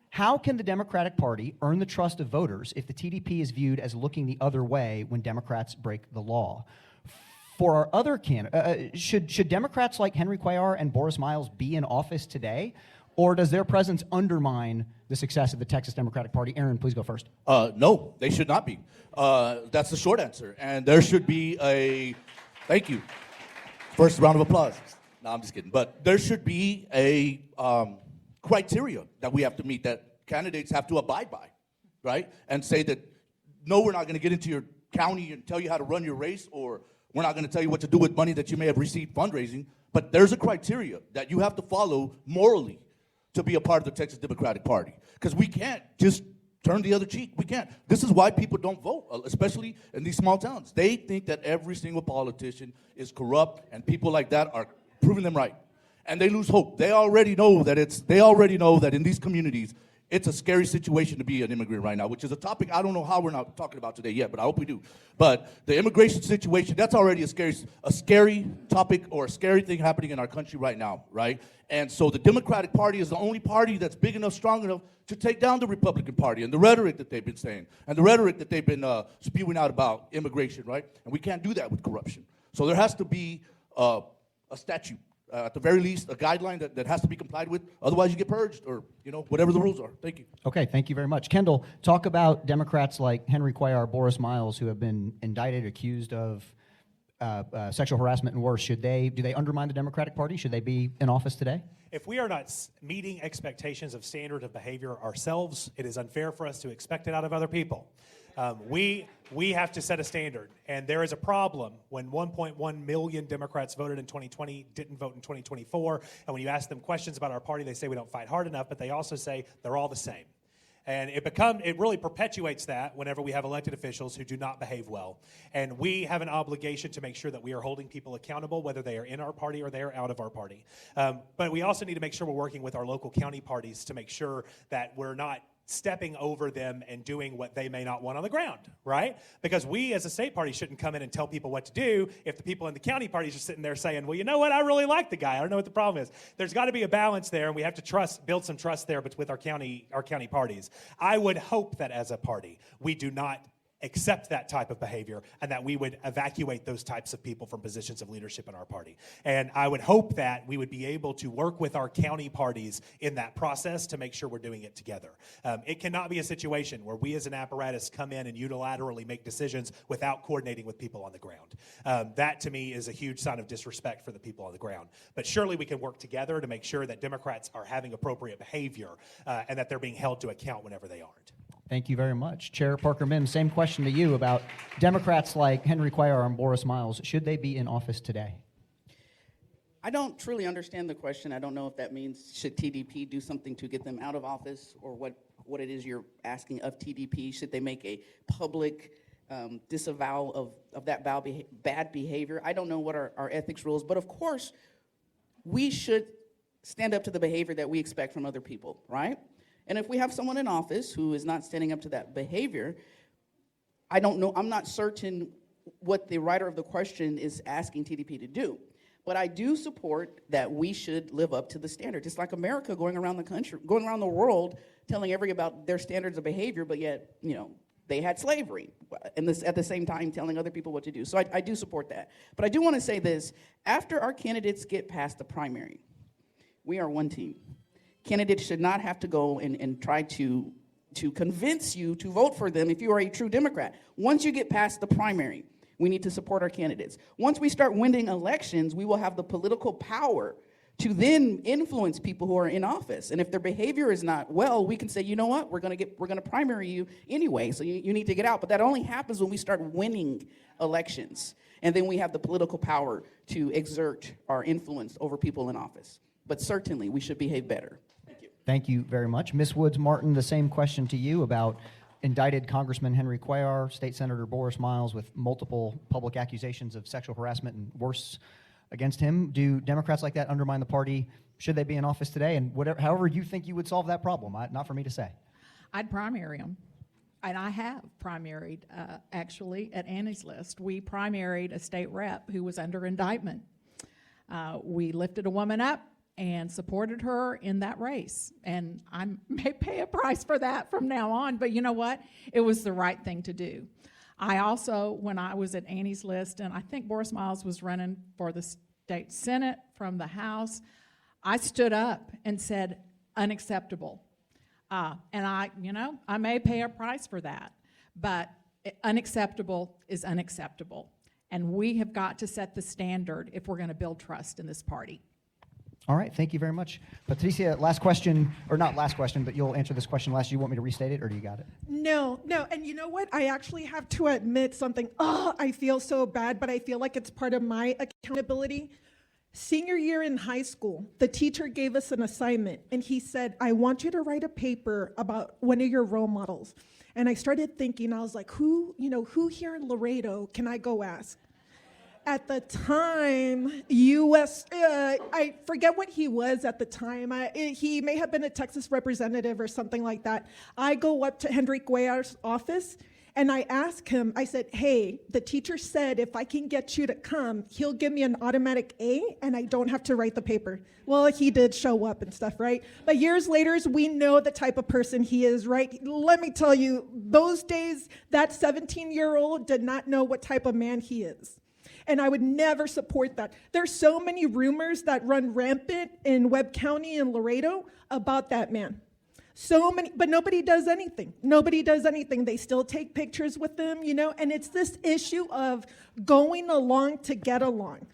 How can the Democratic Party earn the trust of voters if the TDP is viewed as looking the other way when Democrats break the law? For our other candidates, should Democrats like Henry Cuellar and Boris Miles be in office today? Or does their presence undermine the success of the Texas Democratic Party? Aaron, please go first. No, they should not be. That's the short answer. And there should be a, thank you. First round of applause. No, I'm just kidding. But there should be a criteria that we have to meet that candidates have to abide by, right? And say that, no, we're not going to get into your county and tell you how to run your race, or we're not going to tell you what to do with money that you may have received fundraising. But there's a criteria that you have to follow morally to be a part of the Texas Democratic Party. Because we can't just turn the other cheek. We can't. This is why people don't vote, especially in these small towns. They think that every single politician is corrupt, and people like that are proving them right. And they lose hope. They already know that in these communities, it's a scary situation to be an immigrant right now, which is a topic I don't know how we're not talking about today yet, but I hope we do. But the immigration situation, that's already a scary topic, or a scary thing happening in our country right now, right? And so the Democratic Party is the only party that's big enough, strong enough to take down the Republican Party and the rhetoric that they've been saying and the rhetoric that they've been spewing out about immigration, right? And we can't do that with corruption. So there has to be a statute. At the very least, a guideline that has to be complied with. Otherwise, you get purged, or whatever the rules are. Thank you. Okay, thank you very much. Kendall, talk about Democrats like Henry Cuellar, Boris Miles, who have been indicted, accused of sexual harassment and worse. Do they undermine the Democratic Party? Should they be in office today? If we are not meeting expectations of standard of behavior ourselves, it is unfair for us to expect it out of other people. We have to set a standard, and there is a problem when 1.1 million Democrats voted in 2020, didn't vote in 2024, and when you ask them questions about our party, they say we don't fight hard enough, but they also say they're all the same. And it really perpetuates that whenever we have elected officials who do not behave well. And we have an obligation to make sure that we are holding people accountable, whether they are in our party or they are out of our party. But we also need to make sure we're working with our local county parties to make sure that we're not stepping over them and doing what they may not want on the ground, right? Because we as a state party shouldn't come in and tell people what to do if the people in the county parties are sitting there saying, well, you know what, I really like the guy. I don't know what the problem is. There's got to be a balance there, and we have to build some trust there with our county parties. I would hope that as a party, we do not accept that type of behavior and that we would evacuate those types of people from positions of leadership in our party. And I would hope that we would be able to work with our county parties in that process to make sure we're doing it together. It cannot be a situation where we as an apparatus come in and unilaterally make decisions without coordinating with people on the ground. That to me is a huge sign of disrespect for the people on the ground. But surely we can work together to make sure that Democrats are having appropriate behavior and that they're being held to account whenever they aren't. Thank you very much. Chair Parker Mims, same question to you about Democrats like Henry Cuellar and Boris Miles. Should they be in office today? I don't truly understand the question. I don't know if that means should TDP do something to get them out of office, or what it is you're asking of TDP. Should they make a public disavowal of that bad behavior? I don't know what our ethics rules, but of course, we should stand up to the behavior that we expect from other people, right? And if we have someone in office who is not standing up to that behavior, I don't know, I'm not certain what the writer of the question is asking TDP to do. But I do support that we should live up to the standards. It's like America going around the country, going around the world, telling everybody about their standards of behavior, but yet, they had slavery, and at the same time telling other people what to do. So I do support that. But I do want to say this. After our candidates get past the primary, we are one team. Candidates should not have to go and try to convince you to vote for them if you are a true Democrat. Once you get past the primary, we need to support our candidates. Once we start winning elections, we will have the political power to then influence people who are in office. And if their behavior is not well, we can say, you know what, we're gonna primary you anyway, so you need to get out. But that only happens when we start winning elections. And then we have the political power to exert our influence over people in office. But certainly, we should behave better. Thank you very much. Ms. Woods-Martin, the same question to you about indicted Congressman Henry Cuellar, State Senator Boris Miles with multiple public accusations of sexual harassment and worse against him. Do Democrats like that undermine the party? Should they be in office today? And however you think you would solve that problem, not for me to say. I'd primary him. And I have primaried, actually, at Annie's List. We primaried a state rep who was under indictment. We lifted a woman up and supported her in that race. And I may pay a price for that from now on, but you know what? It was the right thing to do. I also, when I was at Annie's List, and I think Boris Miles was running for the state Senate from the House, I stood up and said, unacceptable. And I may pay a price for that, but unacceptable is unacceptable. And we have got to set the standard if we're going to build trust in this party. All right, thank you very much. Patricia, last question, or not last question, but you'll answer this question last. Do you want me to restate it, or do you got it? No, and you know what? I actually have to admit something. I feel so bad, but I feel like it's part of my accountability. Senior year in high school, the teacher gave us an assignment, and he said, I want you to write a paper about one of your role models. And I started thinking, I was like, who here in Laredo can I go ask? At the time, I forget what he was at the time. He may have been a Texas representative or something like that. I go up to Henry Cuellar's office, and I ask him, I said, hey, the teacher said if I can get you to come, he'll give me an automatic A, and I don't have to write the paper. Well, he did show up and stuff, right? But years later, we know the type of person he is, right? Let me tell you, those days, that 17-year-old did not know what type of man he is. And I would never support that. There's so many rumors that run rampant in Webb County and Laredo about that man. So many, but nobody does anything. Nobody does anything. They still take pictures with them, and it's this issue of going along to get along.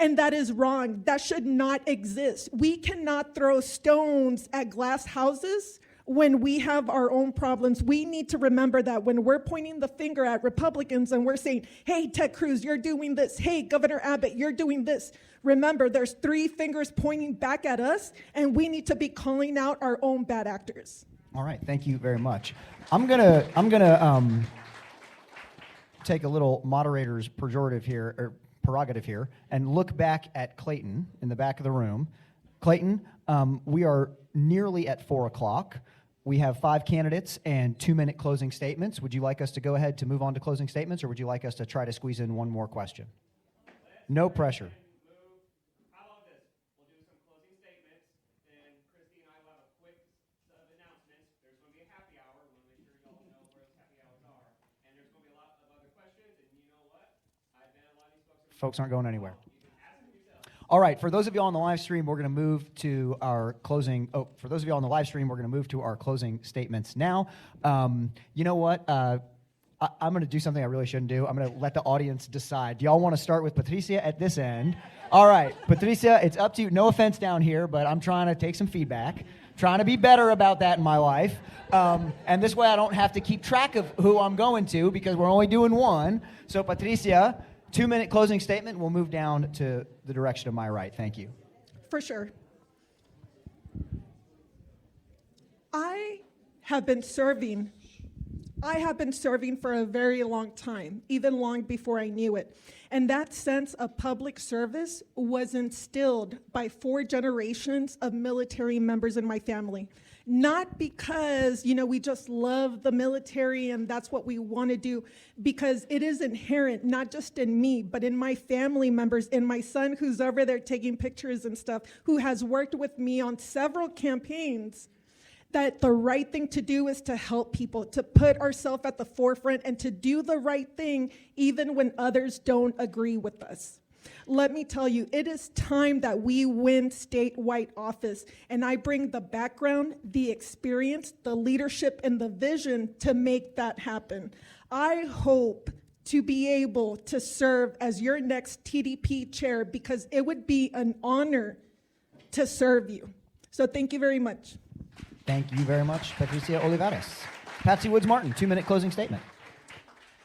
And that is wrong. That should not exist. We cannot throw stones at glass houses when we have our own problems. We need to remember that when we're pointing the finger at Republicans and we're saying, hey, Ted Cruz, you're doing this. Hey, Governor Abbott, you're doing this. Remember, there's 3 fingers pointing back at us, and we need to be calling out our own bad actors. All right, thank you very much. I'm gonna take a little moderator's prerogative here and look back at Clayton in the back of the room. Clayton, we are nearly at 4 o'clock. We have 5 candidates and 2-minute closing statements. Would you like us to go ahead to move on to closing statements, or would you like us to try to squeeze in one more question? No pressure. How about this? We'll do some closing statements, then Christy and I will have a quick set of announcements. There's going to be a happy hour. We want to make sure you all know where those happy hours are. And there's going to be a lot of other questions, and you know what? I bet a lot of these Folks aren't going anywhere. All right, for those of you on the live stream, we're going to move to our closing. For those of you on the live stream, we're going to move to our closing statements now. You know what? I'm going to do something I really shouldn't do. I'm going to let the audience decide. Do y'all want to start with Patricia at this end? All right, Patricia, it's up to you. No offense down here, but I'm trying to take some feedback. Trying to be better about that in my life. And this way I don't have to keep track of who I'm going to because we're only doing one. So, Patricia, 2-minute closing statement. We'll move down to the direction of my right. Thank you. For sure. I have been serving for a very long time, even long before I knew it. And that sense of public service was instilled by 4 generations of military members in my family. Not because, we just love the military and that's what we want to do, because it is inherent, not just in me, but in my family members, in my son who's over there taking pictures and stuff, who has worked with me on several campaigns, that the right thing to do is to help people, to put ourselves at the forefront and to do the right thing even when others don't agree with us. Let me tell you, it is time that we win statewide office, and I bring the background, the experience, the leadership, and the vision to make that happen. I hope to be able to serve as your next TDP chair because it would be an honor to serve you. So thank you very much. Thank you very much, Patricia Olivares. Patsy Woods Martin, 2-minute closing statement.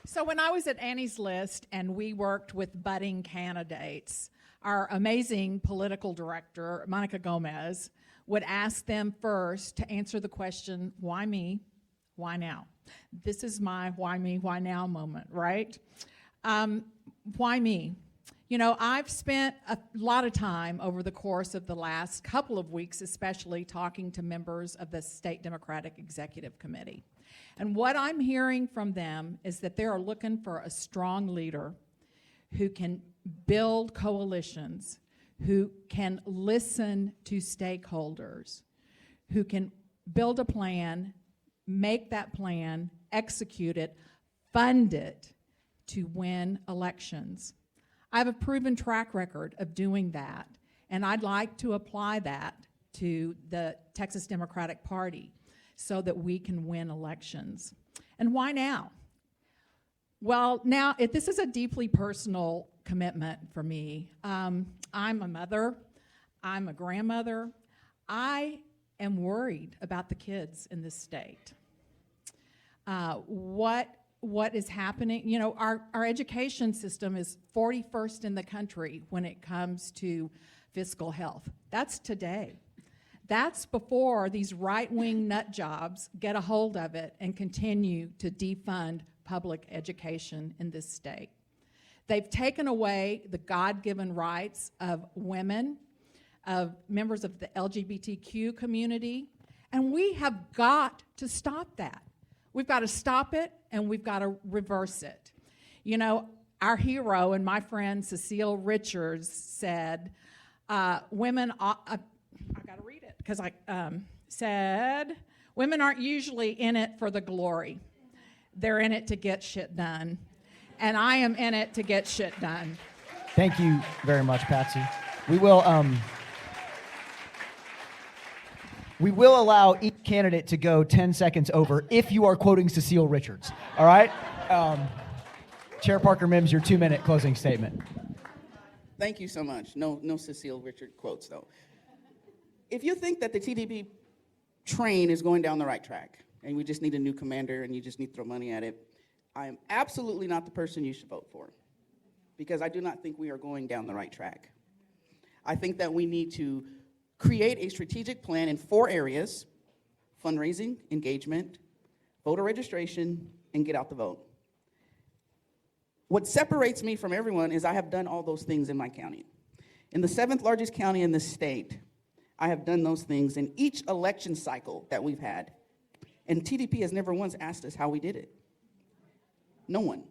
So when I was at Annie's List and we worked with budding candidates, our amazing political director, Monica Gomez, would ask them first to answer the question, why me, why now? This is my why me, why now moment, right? Why me? I've spent a lot of time over the course of the last couple of weeks, especially talking to members of the State Democratic Executive Committee. And what I'm hearing from them is that they are looking for a strong leader who can build coalitions, who can listen to stakeholders, who can build a plan, make that plan, execute it, fund it to win elections. I have a proven track record of doing that, and I'd like to apply that to the Texas Democratic Party so that we can win elections. And why now? Well, now, this is a deeply personal commitment for me. I'm a mother. I'm a grandmother. I am worried about the kids in this state. What is happening? Our education system is 41st in the country when it comes to fiscal health. That's today. That's before these right-wing nut jobs get a hold of it and continue to defund public education in this state. They've taken away the God-given rights of women, of members of the LGBTQ community, and we have got to stop that. We've got to stop it, and we've got to reverse it. Our hero and my friend Cecile Richards said, women, I got to read it, because I said, women aren't usually in it for the glory. They're in it to get shit done. And I am in it to get shit done. Thank you very much, Patsy. We will allow each candidate to go 10 seconds over if you are quoting Cecile Richards. All right? Chair Parker Mims, your 2-minute closing statement. Thank you so much. No Cecile Richard quotes, though. If you think that the TDP train is going down the right track and we just need a new commander and you just need to throw money at it, I am absolutely not the person you should vote for, because I do not think we are going down the right track. I think that we need to create a strategic plan in 4 areas fundraising, engagement, voter registration, and get out the vote. What separates me from everyone is I have done all those things in my county. In the 7th largest county in the state, I have done those things in each election cycle that we've had. And TDP has never once asked us how we did it. No one.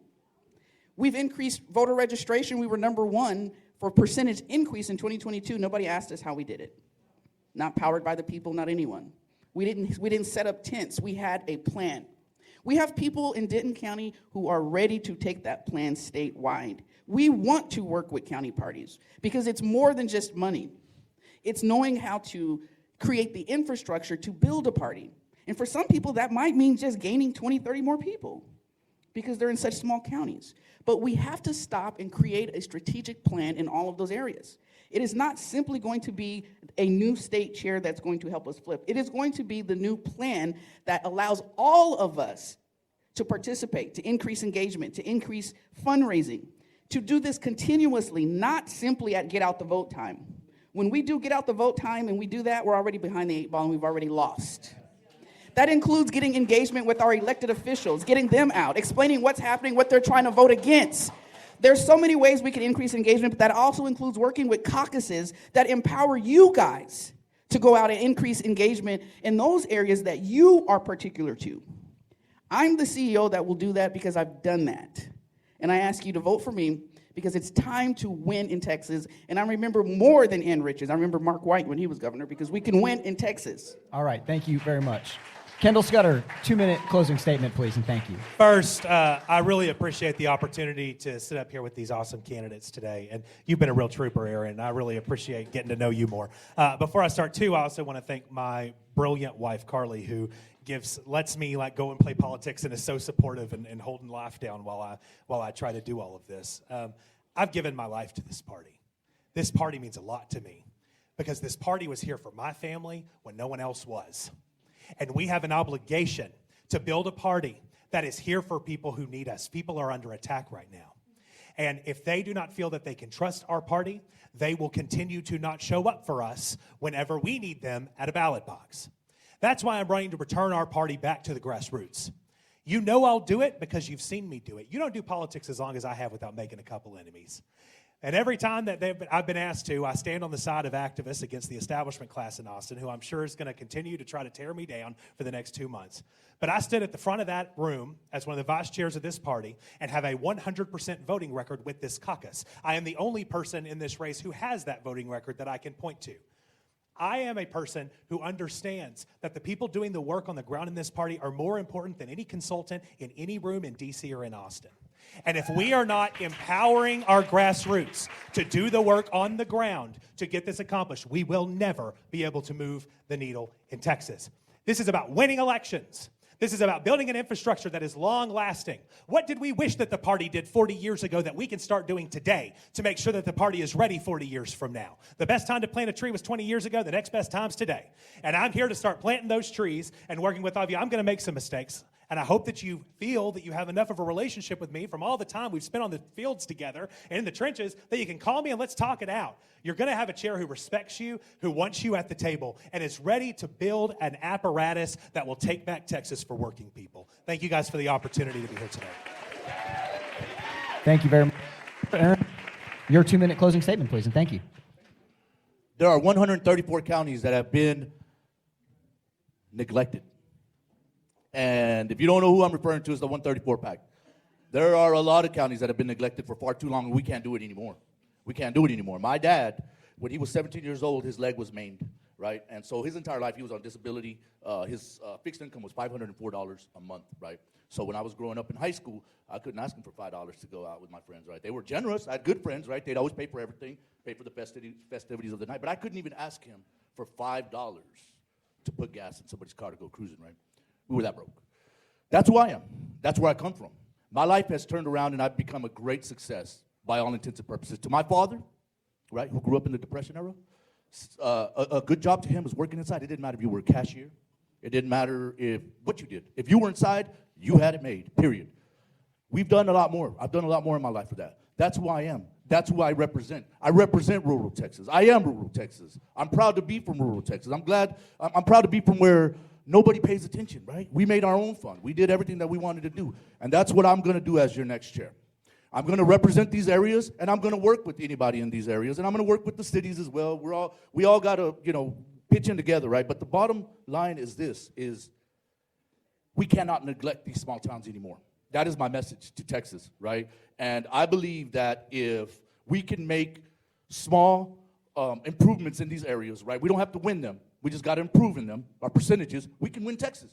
We've increased voter registration. We were number 1 for percentage increase in 2022. Nobody asked us how we did it. Not powered by the people, not anyone. We didn't set up tents. We had a plan. We have people in Denton County who are ready to take that plan statewide. We want to work with county parties because it's more than just money. It's knowing how to create the infrastructure to build a party. And for some people, that might mean just gaining 20, 30 more people because they're in such small counties. But we have to stop and create a strategic plan in all of those areas. It is not simply going to be a new state chair that's going to help us flip. It is going to be the new plan that allows all of us to participate, to increase engagement, to increase fundraising, to do this continuously, not simply at get out the vote time. When we do get out the vote time and we do that, we're already behind the 8 ball and we've already lost. That includes getting engagement with our elected officials, getting them out, explaining what's happening, what they're trying to vote against. There's so many ways we can increase engagement, but that also includes working with caucuses that empower you guys to go out and increase engagement in those areas that you are particular to. I'm the CEO that will do that because I've done that. And I ask you to vote for me because it's time to win in Texas. And I remember more than Ann Richards. I remember Mark White when he was governor because we can win in Texas. All right, thank you very much. Kendall Scudder, 2-minute closing statement, please, and thank you. First, I really appreciate the opportunity to sit up here with these awesome candidates today. And you've been a real trooper, Aaron. I really appreciate getting to know you more. Before I start, too, I also want to thank my brilliant wife, Carly, who lets me go and play politics and is so supportive and holding life down while I try to do all of this. I've given my life to this party. This party means a lot to me because this party was here for my family when no one else was. And we have an obligation to build a party that is here for people who need us. People are under attack right now. And if they do not feel that they can trust our party, they will continue to not show up for us whenever we need them at a ballot box. That's why I'm running to return our party back to the grassroots. You know I'll do it because you've seen me do it. You don't do politics as long as I have without making a couple enemies. And every time that I've been asked to, I stand on the side of activists against the establishment class in Austin, who I'm sure is going to continue to try to tear me down for the next 2 months. But I stood at the front of that room as one of the vice chairs of this party and have a 100% voting record with this caucus. I am the only person in this race who has that voting record that I can point to. I am a person who understands that the people doing the work on the ground in this party are more important than any consultant in any room in D.C. or in Austin. And if we are not empowering our grassroots to do the work on the ground to get this accomplished, we will never be able to move the needle in Texas. This is about winning elections. This is about building an infrastructure that is long-lasting. What did we wish that the party did 40 years ago that we can start doing today to make sure that the party is ready 40 years from now? The best time to plant a tree was 20 years ago. The next best time's today. And I'm here to start planting those trees and working with all of you. I'm going to make some mistakes. And I hope that you feel that you have enough of a relationship with me from all the time we've spent on the fields together and in the trenches that you can call me and let's talk it out. You're going to have a chair who respects you, who wants you at the table, and is ready to build an apparatus that will take back Texas for working people. Thank you guys for the opportunity to be here today. Thank you very much. Aaron, your 2-minute closing statement, please, and thank you. There are 134 counties that have been neglected. And if you don't know who I'm referring to, it's the 134 pack. There are a lot of counties that have been neglected for far too long, and we can't do it anymore. We can't do it anymore. My dad, when he was 17 years old, his leg was maimed, right? And so his entire life, he was on disability. His fixed income was $504 a month, right? So when I was growing up in high school, I couldn't ask him for $5 to go out with my friends, right? They were generous. I had good friends, right? They'd always pay for everything, pay for the festivities of the night. But I couldn't even ask him for $5 to put gas in somebody's car to go cruising, right? We were that broke. That's who I am. That's where I come from. My life has turned around, and I've become a great success by all intents and purposes. To my father, right, who grew up in the Depression era, a good job to him was working inside. It didn't matter if you were a cashier. It didn't matter what you did. If you were inside, you had it made, period. We've done a lot more. I've done a lot more in my life for that. That's who I am. That's who I represent. I represent rural Texas. I am rural Texas. I'm proud to be from rural Texas. I'm proud to be from where nobody pays attention, right? We made our own fund. We did everything that we wanted to do. And that's what I'm going to do as your next chair. I'm going to represent these areas, and I'm going to work with anybody in these areas, and I'm going to work with the cities as well. We all got to, pitch in together, right? But the bottom line is this, we cannot neglect these small towns anymore. That is my message to Texas, right? And I believe that if we can make small improvements in these areas, right? We don't have to win them. We just got to improve in them, our percentages. We can win Texas,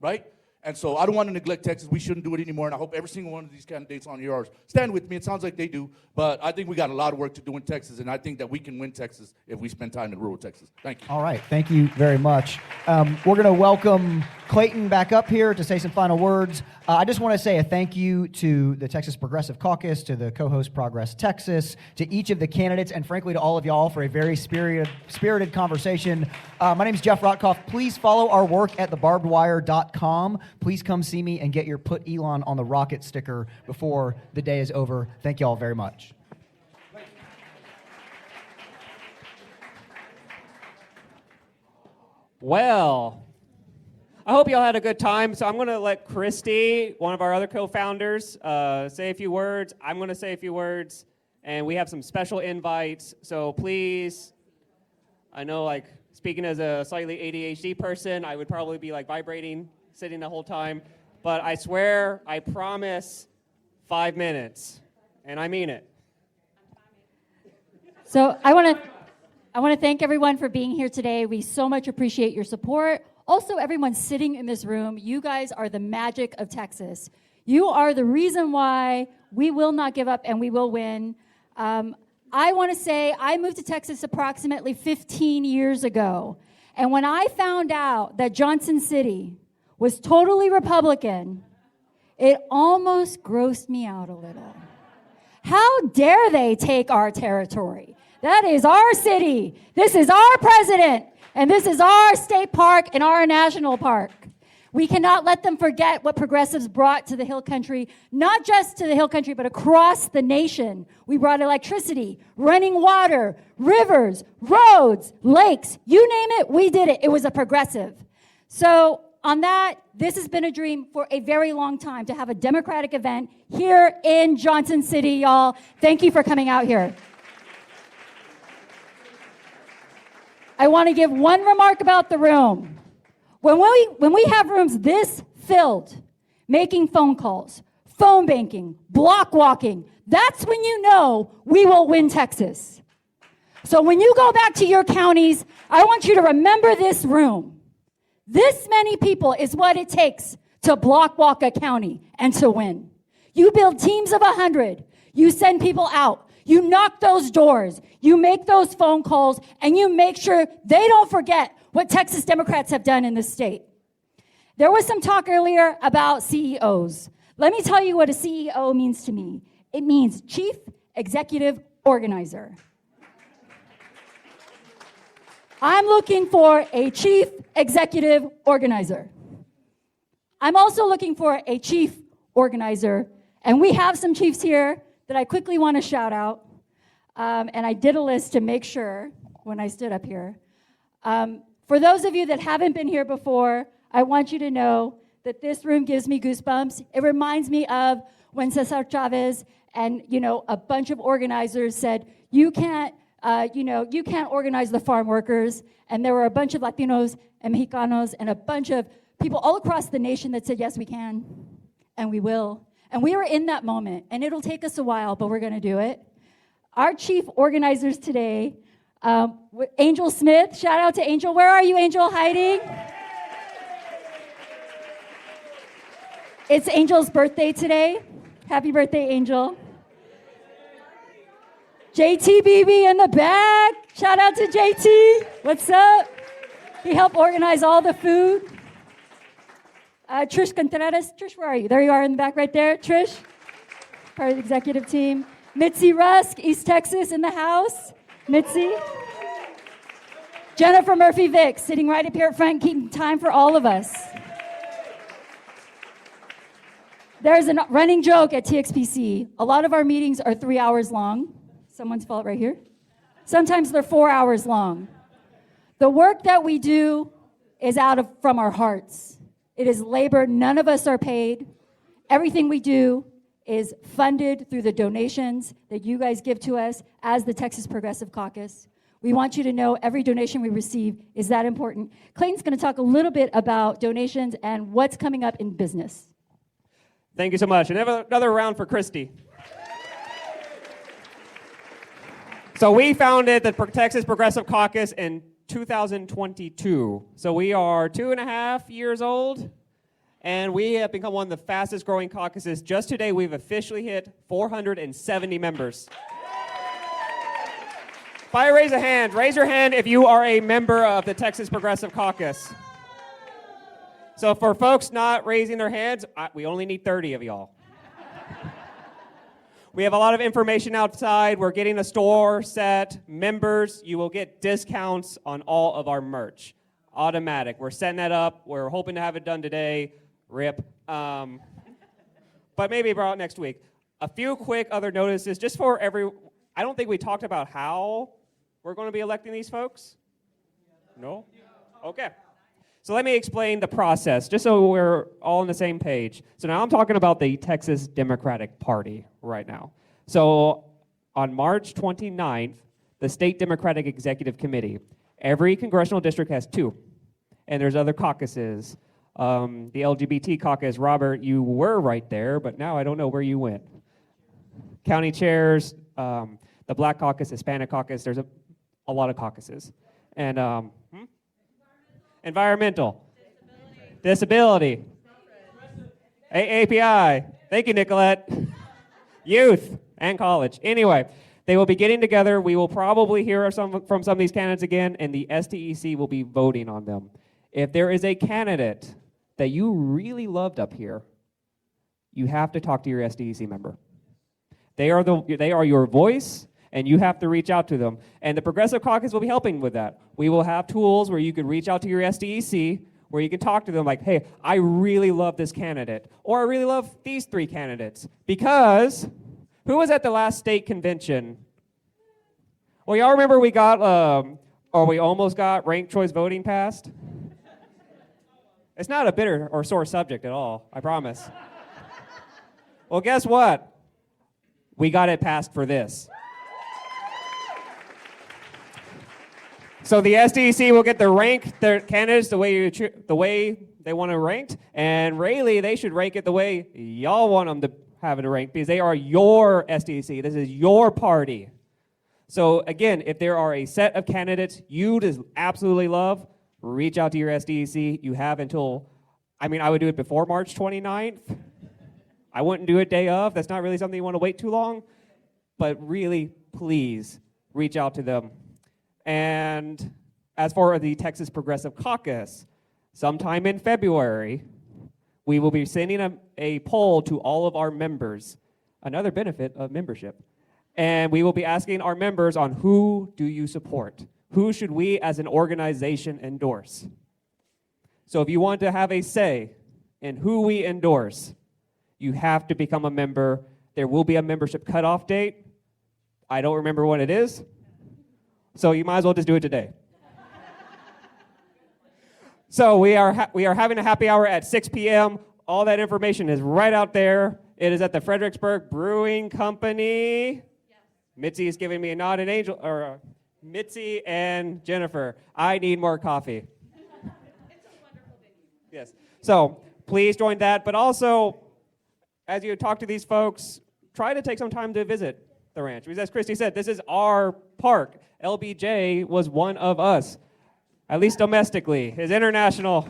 right? And so I don't want to neglect Texas. We shouldn't do it anymore, and I hope every single one of these candidates on here stand with me. It sounds like they do, but I think we got a lot of work to do in Texas, and I think that we can win Texas if we spend time in rural Texas. Thank you. All right, thank you very much. We're going to welcome Clayton back up here to say some final words. I just want to say a thank you to the Texas Progressive Caucus, to the co-host Progress Texas, to each of the candidates, and frankly to all of y'all for a very spirited conversation. My name is Jeff Rotkoff. Please follow our work at thebarbedwire.com. Please come see me and get your Put Elon on the Rocket sticker before the day is over. Thank you all very much. Well, I hope y'all had a good time. So I'm going to let Christy, one of our other co-founders, say a few words. I'm going to say a few words. And we have some special invites. So please, I know, speaking as a slightly ADHD person, I would probably be, vibrating, sitting the whole time. But I swear, I promise, 5 minutes. And I mean it. So I want to thank everyone for being here today. We so much appreciate your support. Also, everyone sitting in this room, you guys are the magic of Texas. You are the reason why we will not give up and we will win. I want to say I moved to Texas approximately 15 years ago. And when I found out that Johnson City was totally Republican, it almost grossed me out a little. How dare they take our territory? That is our city. This is our president. And this is our state park and our national park. We cannot let them forget what progressives brought to the Hill Country, not just to the Hill Country, but across the nation. We brought electricity, running water, rivers, roads, lakes, you name it, we did it. It was a progressive. So on that, this has been a dream for a very long time to have a Democratic event here in Johnson City, y'all. Thank you for coming out here. I want to give one remark about the room. When we have rooms this filled, making phone calls, phone banking, block walking, that's when you know we will win Texas. So when you go back to your counties, I want you to remember this room. This many people is what it takes to block walk a county and to win. You build teams of 100. You send people out. You knock those doors, you make those phone calls, and you make sure they don't forget what Texas Democrats have done in this state. There was some talk earlier about CEOs. Let me tell you what a CEO means to me. It means Chief Executive Organizer. I'm looking for a Chief Executive Organizer. I'm also looking for a Chief Organizer, and we have some chiefs here that I quickly want to shout out, and I did a list to make sure when I stood up here. For those of you that haven't been here before, I want you to know that this room gives me goosebumps. It reminds me of when Cesar Chavez and a bunch of organizers said, you can't organize the farm workers, and there were a bunch of Latinos and Mexicanos and a bunch of people all across the nation that said, yes, we can, and we will. And we were in that moment, and it'll take us a while, but we're going to do it. Our chief organizers today, Angel Smith. Shout out to Angel. Where are you, Angel? Hiding? It's Angel's birthday today. Happy birthday, Angel. JTBB in the back. Shout out to JT. What's up? He helped organize all the food. Trish Contreras. Trish, where are you? There you are in the back right there. Trish, part of the executive team. Mitzi Rusk, East Texas in the house. Mitzi. Jennifer Murphy-Vick, sitting right up here at front, keeping time for all of us. There's a running joke at TXPC. A lot of our meetings are 3 hours long. Someone's fault right here. Sometimes they're 4 hours long. The work that we do is from our hearts. It is labor. None of us are paid. Everything we do is funded through the donations that you guys give to us as the Texas Progressive Caucus. We want you to know every donation we receive is that important. Clayton's going to talk a little bit about donations and what's coming up in business. Thank you so much. And another round for Christy. So we founded the Texas Progressive Caucus in 2022. So we are 2.5 years old, and we have become one of the fastest growing caucuses. Just today, we've officially hit 470 members. By a raise of hand, raise your hand if you are a member of the Texas Progressive Caucus. So for folks not raising their hands, we only need 30 of y'all. We have a lot of information outside. We're getting a store set. Members, you will get discounts on all of our merch. Automatic. We're setting that up. We're hoping to have it done today. RIP. But maybe about next week. A few quick other notices just for I don't think we talked about how we're going to be electing these folks. No? Okay. So let me explain the process, just so we're all on the same page. So now I'm talking about the Texas Democratic Party right now. So on March 29th, the State Democratic Executive Committee, every congressional district has 2, and there's other caucuses. The LGBT caucus, Robert, you were right there, but now I don't know where you went. County chairs, the Black Caucus, Hispanic Caucus, there's a lot of caucuses. And environmental, disability, AAPI, thank you, Nicolette, youth, and college. Anyway, they will be getting together. We will probably hear from some of these candidates again, and the SDEC will be voting on them. If there is a candidate that you really loved up here, you have to talk to your SDEC member. They are your voice, and you have to reach out to them. And the Progressive Caucus will be helping with that. We will have tools where you can reach out to your SDEC, where you can talk to them like, hey, I really love this candidate, or I really love these 3 candidates. Because who was at the last state convention? Well, y'all remember we almost got ranked choice voting passed? It's not a bitter or sore subject at all, I promise. Well, guess what? We got it passed for this. So the SDC will get to rank their candidates the way they want to ranked, and really they should rank it the way y'all want them to have it ranked, because they are your SDC. This is your party. So again, if there are a set of candidates you just absolutely love, reach out to your SDC. You have until, I would do it before March 29th. I wouldn't do it day of. That's not really something you want to wait too long. But really, please reach out to them. And as for the Texas Progressive Caucus, sometime in February, we will be sending a poll to all of our members, another benefit of membership. And we will be asking our members on who do you support? Who should we as an organization endorse? So if you want to have a say in who we endorse, you have to become a member. There will be a membership cutoff date. I don't remember what it is. So you might as well just do it today. So we are having a happy hour at 6 p.m. All that information is right out there. It is at the Fredericksburg Brewing Company. Yes. Mitzi is giving me a nod, Mitzi and Jennifer. I need more coffee. It's a wonderful venue. Yes. So please join that. But also, as you talk to these folks, try to take some time to visit the ranch. Because as Christy said, this is our park. LBJ was one of us, at least domestically. His international,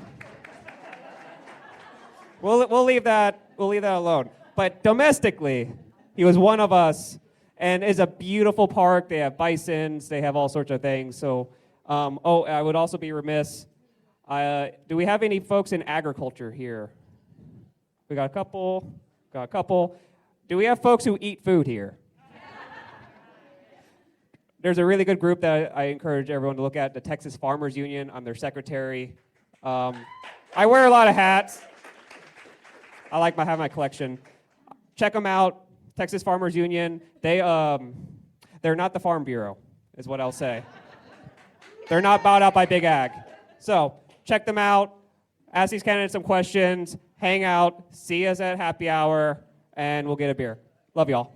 we'll leave that alone. But domestically, he was one of us, and it's a beautiful park. They have bisons, they have all sorts of things. So, I would also be remiss. Do we have any folks in agriculture here? We got a couple. Do we have folks who eat food here? There's a really good group that I encourage everyone to look at, the Texas Farmers Union. I'm their secretary. I wear a lot of hats. I like have my collection. Check them out, Texas Farmers Union. They're not the Farm Bureau, is what I'll say. They're not bought out by Big Ag. So check them out, ask these candidates some questions, hang out, see us at happy hour, and we'll get a beer. Love y'all.